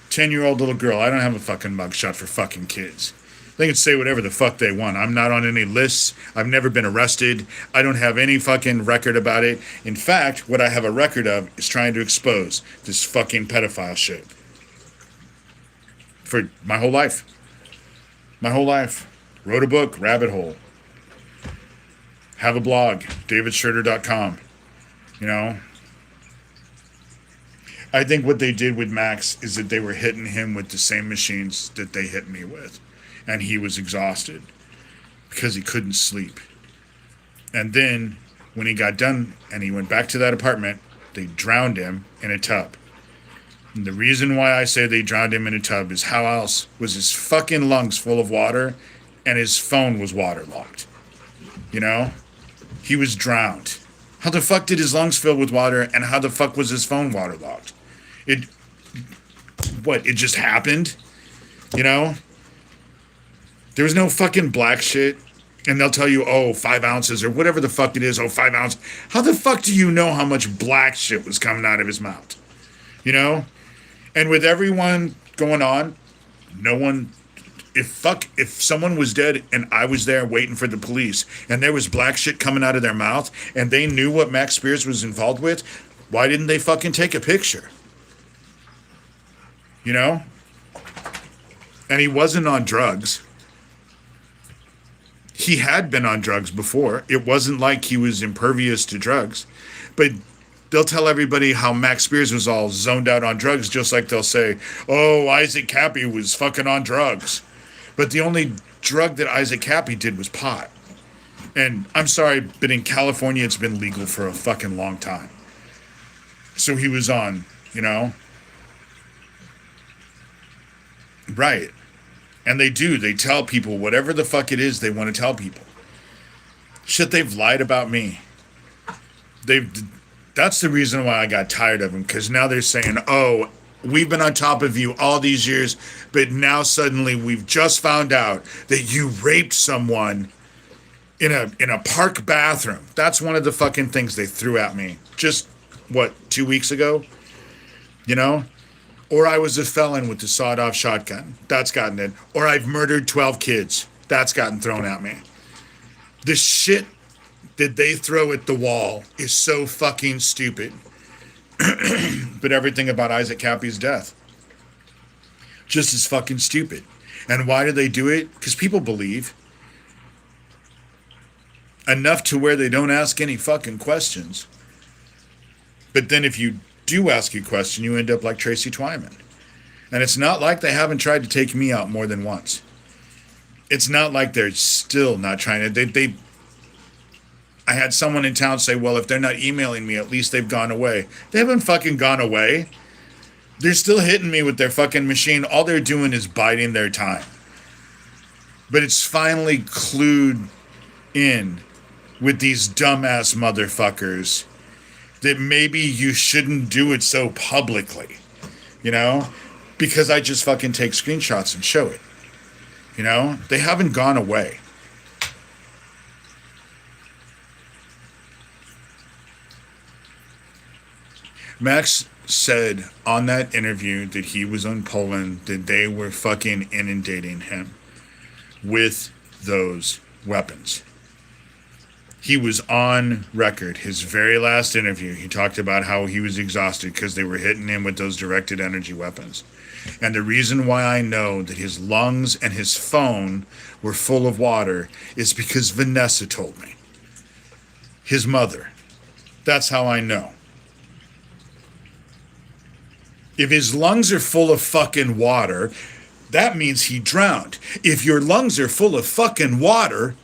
10-year-old little girl. I don't have a fucking mugshot for fucking kids. They can say whatever the fuck they want. I'm not on any lists. I've never been arrested. I don't have any fucking record about it. In fact, what I have a record of is trying to expose this fucking pedophile shit. For my whole life. My whole life. Wrote a book, Rabbit Hole. Have a blog, davidshurter.com. You know? I think what they did with Max is that they were hitting him with the same machines that they hit me with. And he was exhausted because he couldn't sleep. And then when he got done and he went back to that apartment, they drowned him in a tub. And the reason why I say they drowned him in a tub is how else was his fucking lungs full of water and his phone was waterlogged. You know? He was drowned. How the fuck did his lungs fill with water and how the fuck was his phone waterlogged? It just happened? You know? There was no fucking black shit. And they'll tell you, oh, 5 ounces or whatever the fuck it is. Oh, 5 ounces. How the fuck do you know how much black shit was coming out of his mouth? You know? And with everyone going on, no one, if someone was dead and I was there waiting for the police and there was black shit coming out of their mouth and they knew what Max Spears was involved with, why didn't they fucking take a picture? You know? And he wasn't on drugs. He had been on drugs before. It wasn't like he was impervious to drugs. But they'll tell everybody how Max Spears was all zoned out on drugs, just like they'll say, oh, Isaac Cappy was fucking on drugs. But the only drug that Isaac Cappy did was pot. And I'm sorry, but in California, it's been legal for a fucking long time. So he was on, you know? Right. And they do. They tell people whatever the fuck it is they want to tell people. Shit, they've lied about me. That's the reason why I got tired of them, because now they're saying, oh, we've been on top of you all these years, but now suddenly we've just found out that you raped someone in a park bathroom. That's one of the fucking things they threw at me. Just, 2 weeks ago? You know? Or I was a felon with the sawed-off shotgun. That's gotten it. Or I've murdered 12 kids. That's gotten thrown at me. The shit that they throw at the wall is so fucking stupid. But everything about Isaac Cappy's death, just as fucking stupid. And why do they do it? Because people believe. Enough to where they don't ask any fucking questions. But then if you do ask a question, you end up like Tracy Twyman. And it's not like they haven't tried to take me out more than once. It's not like they're still not trying to. I had someone in town say, well, if they're not emailing me, at least they've gone away. They haven't fucking gone away. They're still hitting me with their fucking machine. All they're doing is biding their time. But it's finally clued in with these dumbass motherfuckers that maybe you shouldn't do it so publicly, you know? Because I just fucking take screenshots and show it. You know? They haven't gone away. Max said on that interview that he was in Poland, that they were fucking inundating him with those weapons. He was on record, his very last interview, he talked about how he was exhausted because they were hitting him with those directed energy weapons. And the reason why I know that his lungs and his phone were full of water is because Vanessa told me. His mother. That's how I know. If his lungs are full of fucking water, that means he drowned. If your lungs are full of fucking water,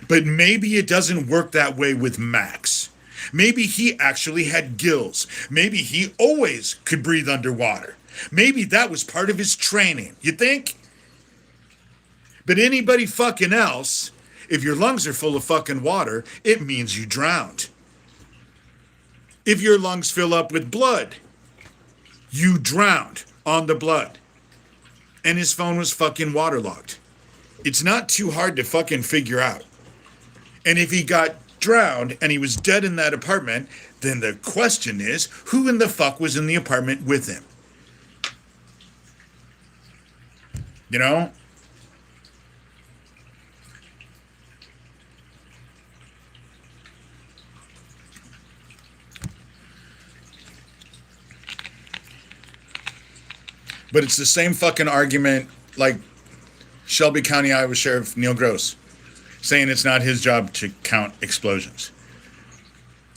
but maybe it doesn't work that way with Max. Maybe he actually had gills. Maybe he always could breathe underwater. Maybe that was part of his training. You think? But anybody fucking else, if your lungs are full of fucking water, it means you drowned. If your lungs fill up with blood, you drowned on the blood. And his phone was fucking waterlogged. It's not too hard to fucking figure out. And if he got drowned and he was dead in that apartment, then the question is, who in the fuck was in the apartment with him? You know? But it's the same fucking argument like Shelby County, Iowa Sheriff Neil Gross saying it's not his job to count explosions.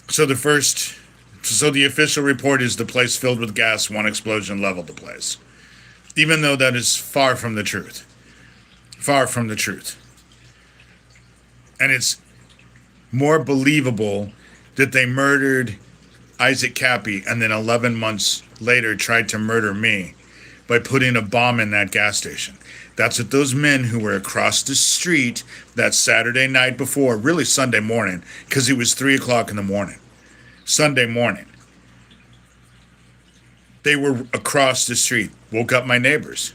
So the official report is the place filled with gas, one explosion leveled the place. Even though that is far from the truth. Far from the truth. And it's more believable that they murdered Isaac Cappy and then 11 months later tried to murder me by putting a bomb in that gas station. That's what those men who were across the street that Saturday night before, really Sunday morning, because it was 3 o'clock in the morning. Sunday morning. They were across the street. Woke up my neighbors.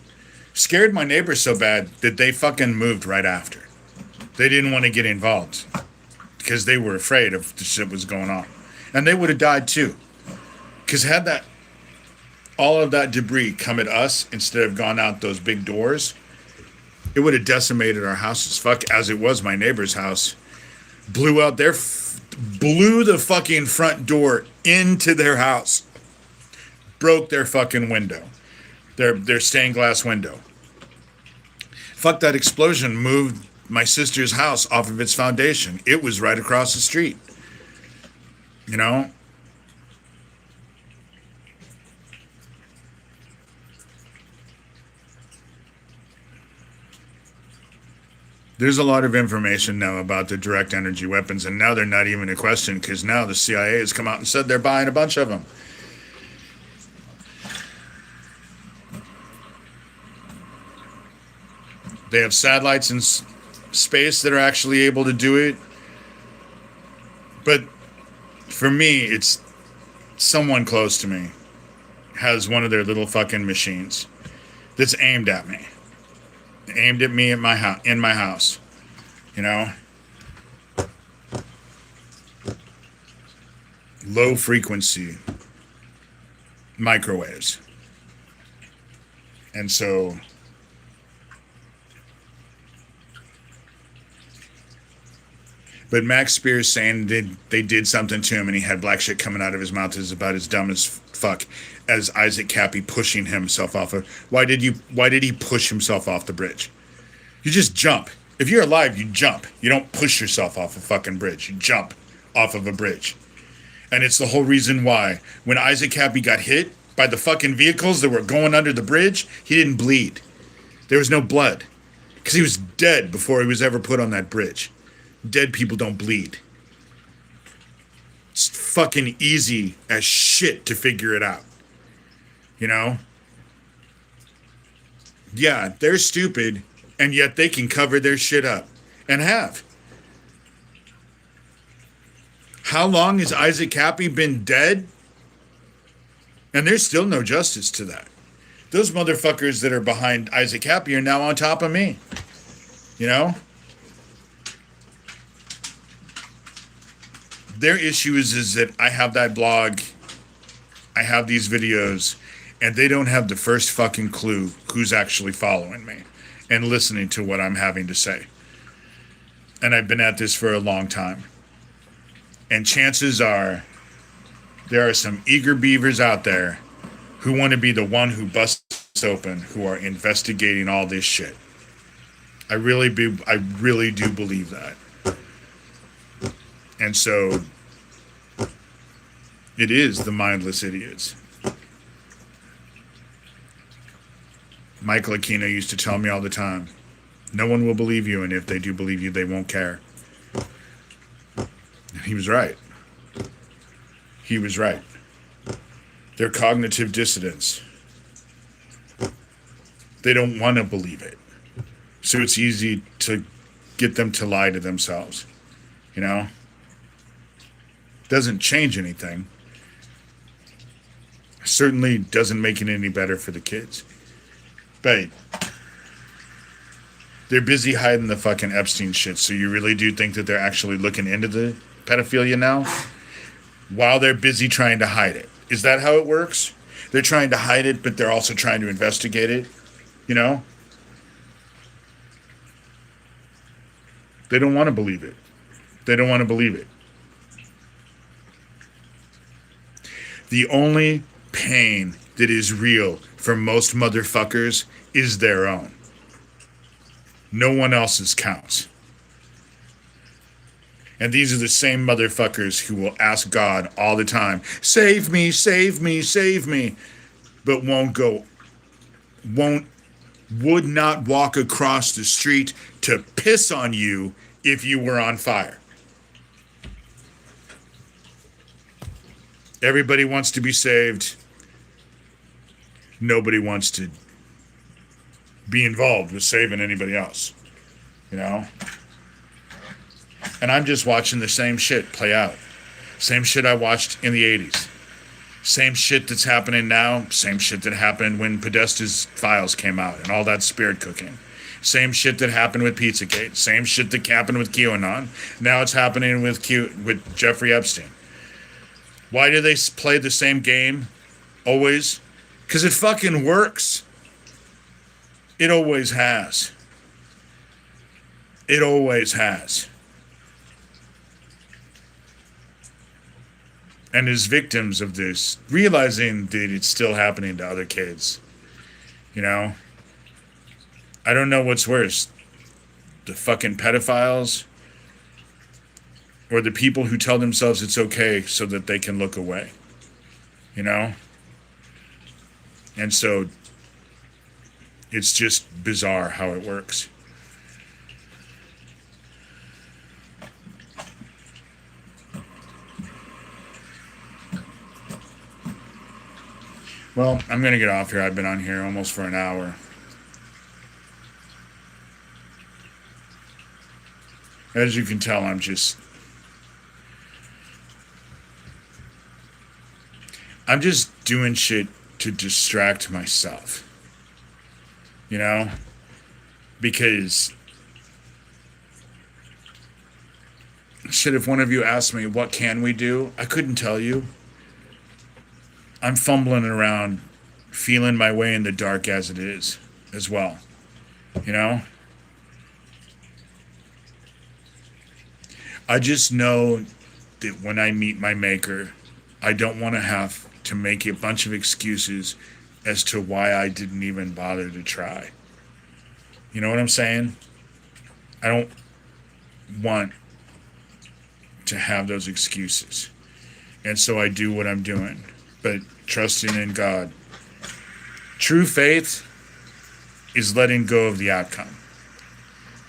Scared my neighbors so bad that they fucking moved right after. They didn't want to get involved because they were afraid of the shit was going on. And they would have died too. Because had that all of that debris come at us instead of gone out those big doors, it would have decimated our house as fuck, as it was my neighbor's house. Blew the fucking front door into their house. Broke their fucking window. Their stained glass window. Fuck, that explosion moved my sister's house off of its foundation. It was right across the street. You know? There's a lot of information now about the direct energy weapons, and now they're not even a question because now the CIA has come out and said they're buying a bunch of them. They have satellites in space that are actually able to do it. But for me, it's someone close to me has one of their little fucking machines that's aimed at me. Aimed at me in my house. You know? Low frequency microwaves. And so but Max Spears saying they did something to him and he had black shit coming out of his mouth is about as dumb as fuck as Isaac Cappy pushing himself off of. Why did he push himself off the bridge? You just jump. If you're alive, you jump. You don't push yourself off a fucking bridge. You jump off of a bridge. And it's the whole reason why when Isaac Cappy got hit by the fucking vehicles that were going under the bridge, he didn't bleed. There was no blood. Because he was dead before he was ever put on that bridge. Dead people don't bleed. It's fucking easy as shit to figure it out. You know? Yeah, they're stupid, and yet they can cover their shit up. And have. How long has Isaac Cappy been dead? And there's still no justice to that. Those motherfuckers that are behind Isaac Cappy are now on top of me. You know? Their issue is that I have that blog, I have these videos, and they don't have the first fucking clue who's actually following me and listening to what I'm having to say. And I've been at this for a long time. And chances are there are some eager beavers out there who want to be the one who busts open, who are investigating all this shit. I really do believe that. And so it is the mindless idiots. Michael Aquino used to tell me all the time, no one will believe you, and if they do believe you, they won't care. And he was right. He was right. They're cognitive dissidents. They don't want to believe it. So it's easy to get them to lie to themselves. You know? Doesn't change anything. Certainly doesn't make it any better for the kids. But they're busy hiding the fucking Epstein shit, so you really do think that they're actually looking into the pedophilia now? While they're busy trying to hide it. Is that how it works? They're trying to hide it, but they're also trying to investigate it? You know? They don't want to believe it. They don't want to believe it. The only pain that is real for most motherfuckers is their own. No one else's counts. And these are the same motherfuckers who will ask God all the time, save me, save me, save me, but would not walk across the street to piss on you if you were on fire. Everybody wants to be saved. Nobody wants to be involved with saving anybody else. You know? And I'm just watching the same shit play out. Same shit I watched in the 80s. Same shit that's happening now. Same shit that happened when Podesta's files came out and all that spirit cooking. Same shit that happened with Pizzagate. Same shit that happened with QAnon. Now it's happening with Jeffrey Epstein. Why do they play the same game always? Because it fucking works. It always has. It always has. And as victims of this, realizing that it's still happening to other kids, you know? I don't know what's worse. The fucking pedophiles or the people who tell themselves it's okay so that they can look away, you know? And so it's just bizarre how it works. Well, I'm going to get off here. I've been on here almost for an hour. As you can tell, I'm just doing shit to distract myself. You know? Because shit, if one of you asked me, what can we do? I couldn't tell you. I'm fumbling around, feeling my way in the dark as it is, as well. You know? I just know that when I meet my maker, I don't want to have to make a bunch of excuses as to why I didn't even bother to try. You know what I'm saying? I don't want to have those excuses. And so I do what I'm doing. But trusting in God. True faith is letting go of the outcome.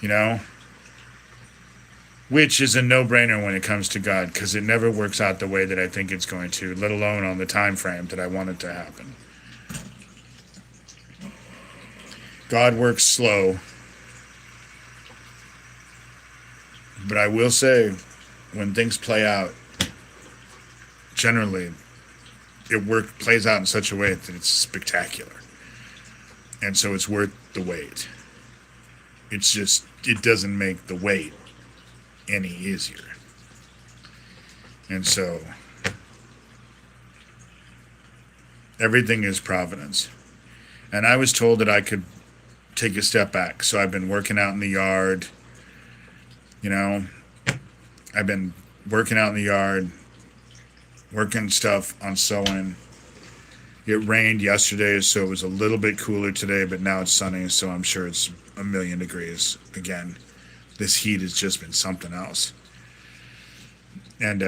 You know? Which is a no-brainer when it comes to God, because it never works out the way that I think it's going to, let alone on the time frame that I want it to happen. God works slow. But I will say, when things play out, generally, plays out in such a way that it's spectacular. And so it's worth the wait. It's just, it doesn't make the wait any easier. And so everything is providence. And I was told that I could take a step back. So I've been working out in the yard. You know, I've been working out in the yard, working stuff on sewing. It rained yesterday, so it was a little bit cooler today, but now it's sunny, so I'm sure it's 1,000,000 degrees again. This heat has just been something else. And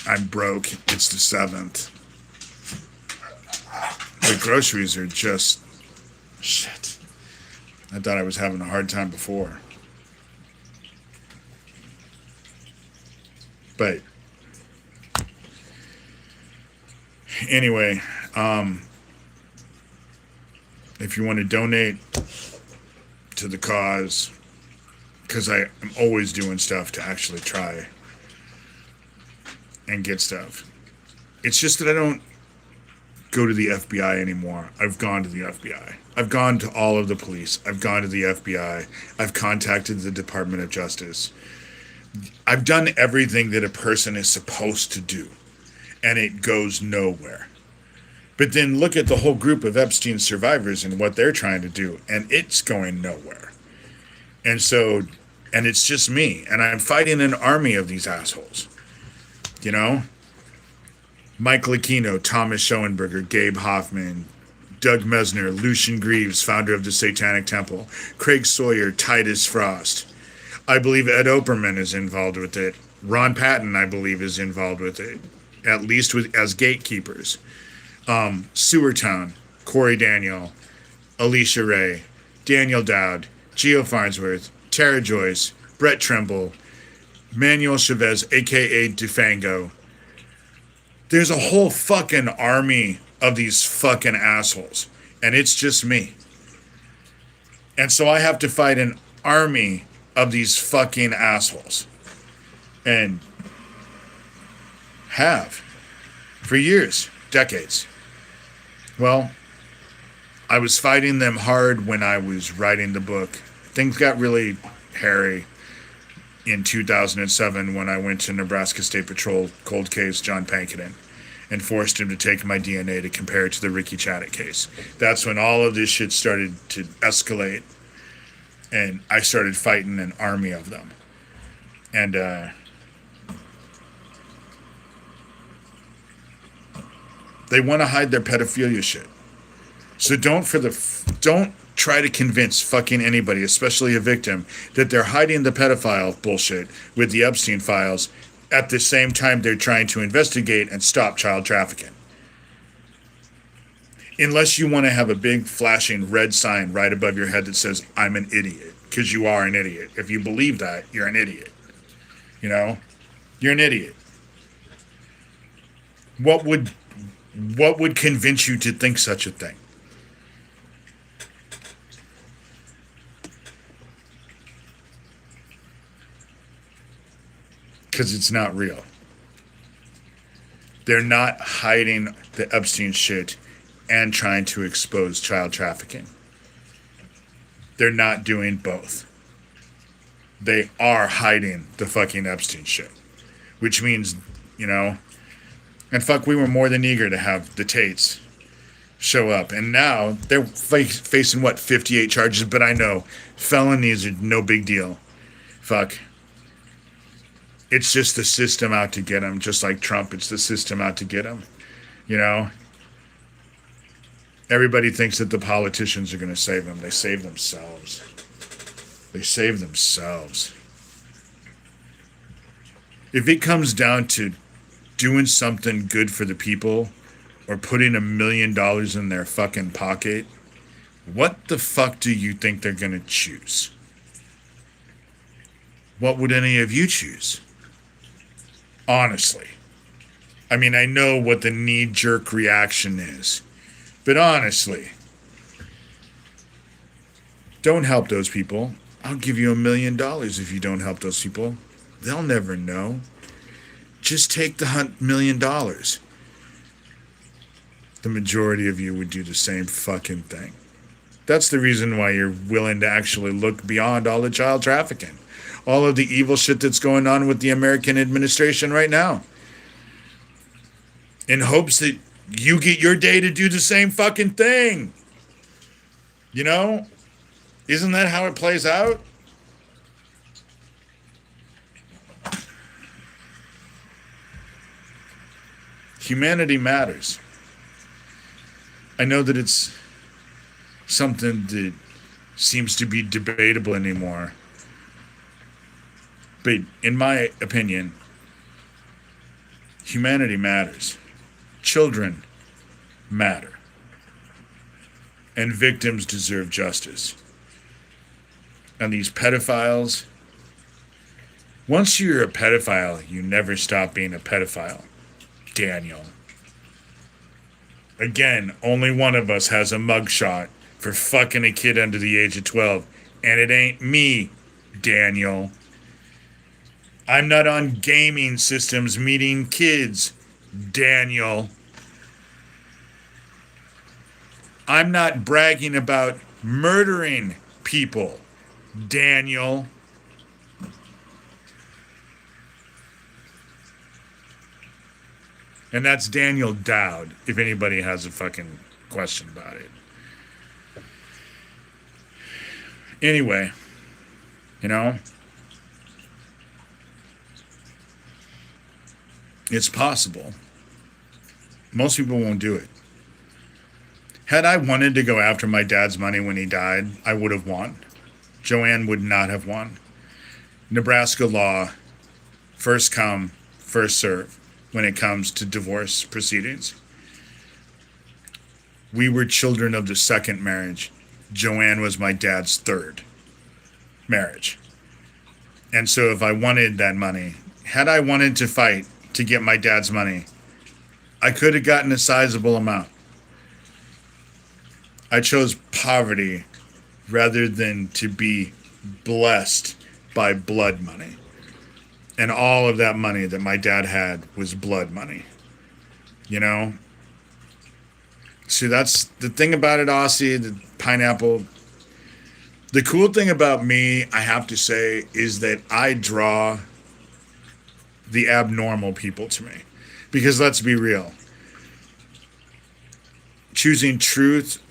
I'm broke. It's the 7th. The groceries are just shit. I thought I was having a hard time before. But anyway, if you want to donate to the cause, because I am always doing stuff to actually try and get stuff. It's just that I don't go to the FBI anymore. I've gone to the FBI. I've gone to all of the police. I've gone to the FBI. I've contacted the Department of Justice. I've done everything that a person is supposed to do, and it goes nowhere. But then look at the whole group of Epstein survivors and what they're trying to do, and it's going nowhere. And so, and it's just me, and I'm fighting an army of these assholes. You know? Mike Lucchino, Thomas Schoenberger, Gabe Hoffman, Doug Mesner, Lucian Greaves, founder of the Satanic Temple, Craig Sawyer, Titus Frost. I believe Ed Operman is involved with it. Ron Patton, I believe, is involved with it, at least as gatekeepers. Sewertown, Corey Daniel, Alicia Ray, Daniel Dowd, Gio Farnsworth, Tara Joyce, Brett Trimble, Manuel Chavez, a.k.a. Dufango. There's a whole fucking army of these fucking assholes, and it's just me. And so I have to fight an army of these fucking assholes. and have for years, decades. Well, I was fighting them hard when I was writing the book. Things got really hairy in 2007 when I went to Nebraska State Patrol cold case John Pankinen and forced him to take my DNA to compare it to the Ricky Chaddock case. That's when all of this shit started to escalate, and I started fighting an army of them. And they want to hide their pedophilia shit. So don't try to convince fucking anybody, especially a victim, that they're hiding the pedophile bullshit with the Epstein files at the same time they're trying to investigate and stop child trafficking. Unless you want to have a big flashing red sign right above your head that says, I'm an idiot, because you are an idiot. If you believe that, you're an idiot. You know? You're an idiot. What would convince you to think such a thing? Because it's not real. They're not hiding the Epstein shit and trying to expose child trafficking. They're not doing both. They are hiding the fucking Epstein shit. Which means, you know, and fuck, we were more than eager to have the Tates show up. And now they're facing, what, 58 charges? But I know felonies are no big deal. Fuck. It's just the system out to get them. Just like Trump, it's the system out to get them. You know? Everybody thinks that the politicians are going to save them. They save themselves. They save themselves. If it comes down to doing something good for the people or putting $1 million in their fucking pocket, what the fuck do you think they're going to choose? What would any of you choose? Honestly. I mean, I know what the knee-jerk reaction is. But honestly, don't help those people. I'll give you $1 million if you don't help those people. They'll never know. Just take the $1 million. The majority of you would do the same fucking thing. That's the reason why you're willing to actually look beyond all the child trafficking. All of the evil shit that's going on with the American administration right now. In hopes that you get your day to do the same fucking thing. You know? Isn't that how it plays out? Humanity matters. I know that it's something that seems to be debatable anymore. But in my opinion, humanity matters. Children matter. And victims deserve justice. And these pedophiles, once you're a pedophile, you never stop being a pedophile. Daniel. Again, only one of us has a mugshot for fucking a kid under the age of 12. And it ain't me, Daniel. I'm not on gaming systems meeting kids, Daniel. I'm not bragging about murdering people, Daniel. And that's Daniel Dowd, if anybody has a fucking question about it. Anyway, you know, it's possible. Most people won't do it. Had I wanted to go after my dad's money when he died, I would have won. Joanne would not have won. Nebraska law, first come, first serve when it comes to divorce proceedings. We were children of the second marriage. Joanne was my dad's third marriage. And so if I wanted that money, had I wanted to fight to get my dad's money, I could have gotten a sizable amount. I chose poverty rather than to be blessed by blood money. And all of that money that my dad had was blood money. You know? See, that's the thing about it, Aussie, the pineapple. The cool thing about me, I have to say, is that I draw the abnormal people to me. Because let's be real, choosing truth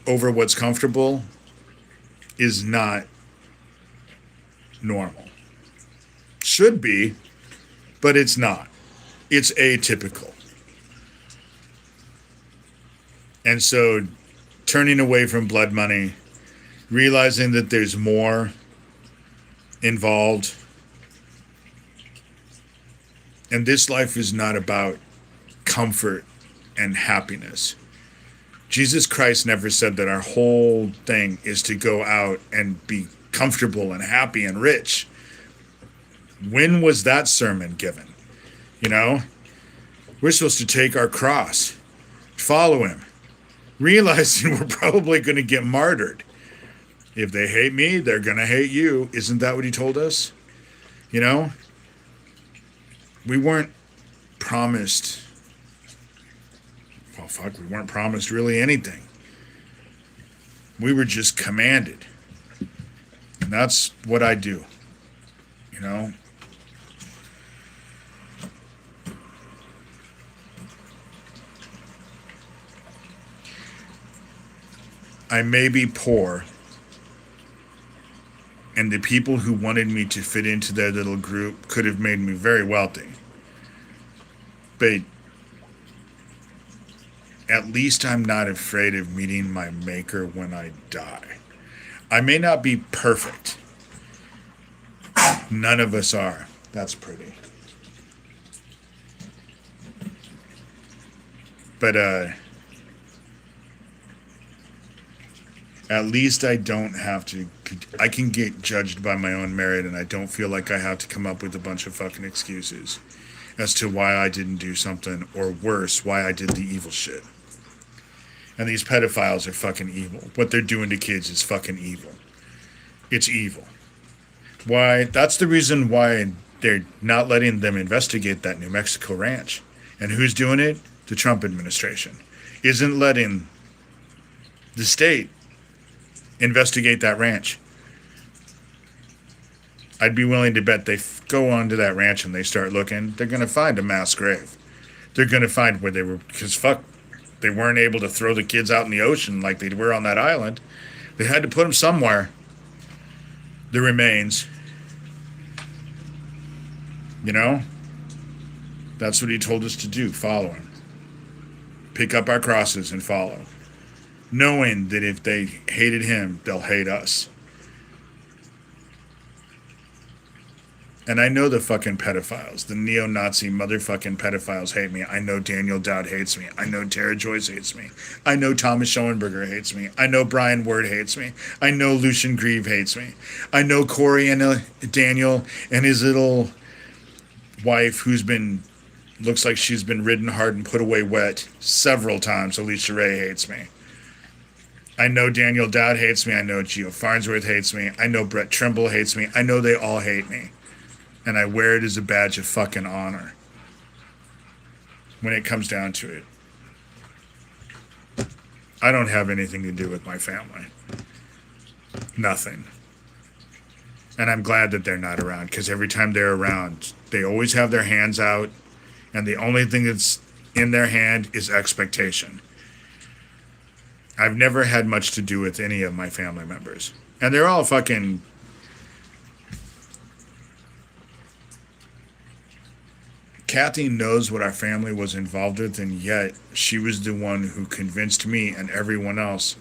over what's comfortable is not normal. Should be, but it's not. It's atypical. And so turning away from blood money, realizing that there's more involved. And this life is not about comfort and happiness. Jesus Christ never said that our whole thing is to go out and be comfortable and happy and rich. When was that sermon given? You know, we're supposed to take our cross, follow him, realizing we're probably going to get martyred. If they hate me, they're going to hate you. Isn't that what he told us? You know, we weren't promised, well, fuck, we weren't promised really anything. We were just commanded. And that's what I do, you know. I may be poor, and the people who wanted me to fit into their little group could have made me very wealthy. But at least I'm not afraid of meeting my maker when I die. I may not be perfect. None of us are. That's pretty. But at least I don't have to, I can get judged by my own merit, and I don't feel like I have to come up with a bunch of fucking excuses as to why I didn't do something, or worse, why I did the evil shit. And these pedophiles are fucking evil. What they're doing to kids is fucking evil. It's evil. Why? That's the reason why they're not letting them investigate that New Mexico ranch. And who's doing it? The Trump administration. Isn't letting the state investigate that ranch. I'd be willing to bet they go onto that ranch and they start looking. They're going to find a mass grave. They're going to find where they were, because fuck, they weren't able to throw the kids out in the ocean like they were on that island. They had to put them somewhere. The remains. You know? That's what he told us to do. Follow him. Pick up our crosses and follow. Knowing that if they hated him, they'll hate us. And I know the fucking pedophiles, the neo-Nazi motherfucking pedophiles hate me. I know Daniel Dowd hates me. I know Tara Joyce hates me. I know Thomas Schoenberger hates me. I know Brian Ward hates me. I know Lucian Grieve hates me. I know Corey and Daniel and his little wife, who's been, looks like she's been ridden hard and put away wet several times. Alicia Ray hates me. I know Daniel Dowd hates me. I know Gio Farnsworth hates me. I know Brett Trimble hates me. I know they all hate me. And I wear it as a badge of fucking honor when it comes down to it. I don't have anything to do with my family. Nothing. And I'm glad that they're not around, because every time they're around, they always have their hands out, and the only thing that's in their hand is expectation. I've never had much to do with any of my family members. And they're all fucking... Kathy knows what our family was involved with, and yet she was the one who convinced me and everyone else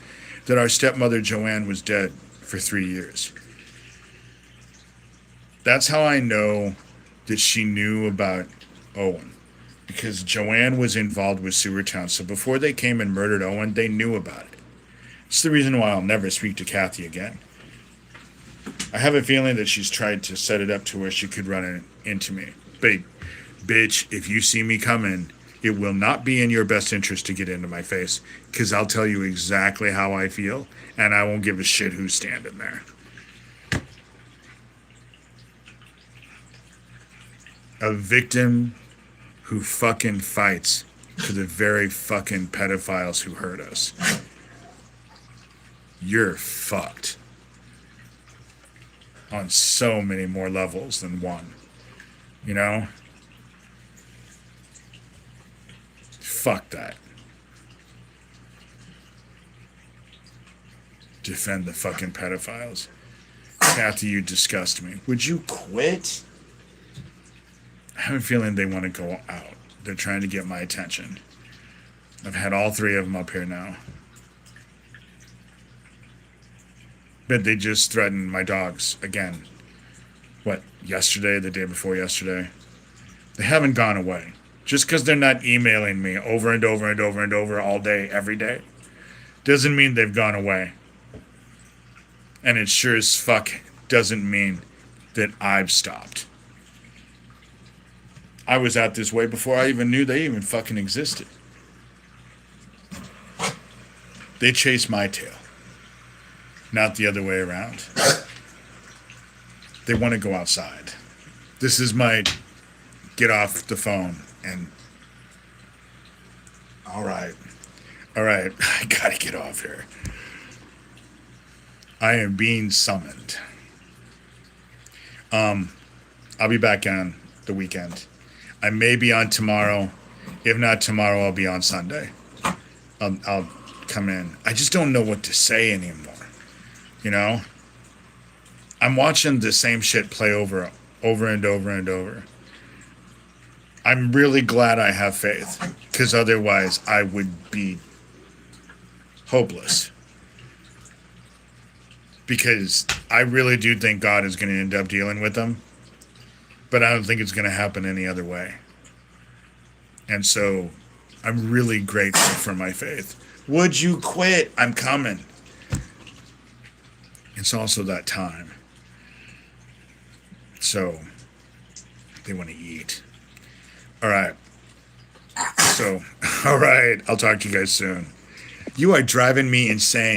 that our stepmother Joanne was dead for 3 years. That's how I know that she knew about Owen, because Joanne was involved with Sewer Town. So before they came and murdered Owen, they knew about it. It's the reason why I'll never speak to Kathy again. I have a feeling that she's tried to set it up to where she could run into me. Babe, bitch, if you see me coming, it will not be in your best interest to get into my face, because I'll tell you exactly how I feel, and I won't give a shit who's standing there. A victim who fucking fights for the very fucking pedophiles who hurt us. You're fucked. On so many more levels than one. You know? Fuck that. Defend the fucking pedophiles. Kathy, you disgust me. Would you quit? I have a feeling they want to go out. They're trying to get my attention. I've had all three of them up here now. But they just threatened my dogs again. What, yesterday, the day before yesterday? They haven't gone away. Just because they're not emailing me over and over and over and over all day, every day, doesn't mean they've gone away. And it sure as fuck doesn't mean that I've stopped. I was out this way before I even knew they even fucking existed. They chase my tail, not the other way around. They want to go outside. This is my get off the phone and all right, I gotta get off here. I am being summoned. I'll be back on the weekend. I may be on tomorrow. If not tomorrow, I'll be on Sunday. I'll come in. I just don't know what to say anymore. You know? I'm watching the same shit play over and over and over. I'm really glad I have faith, because otherwise I would be hopeless. Because I really do think God is going to end up dealing with them, but I don't think it's going to happen any other way. And so I'm really grateful for my faith. Would you quit? I'm coming. It's also that time. So they want to eat. All right. So, all right. I'll talk to you guys soon. You are driving me insane.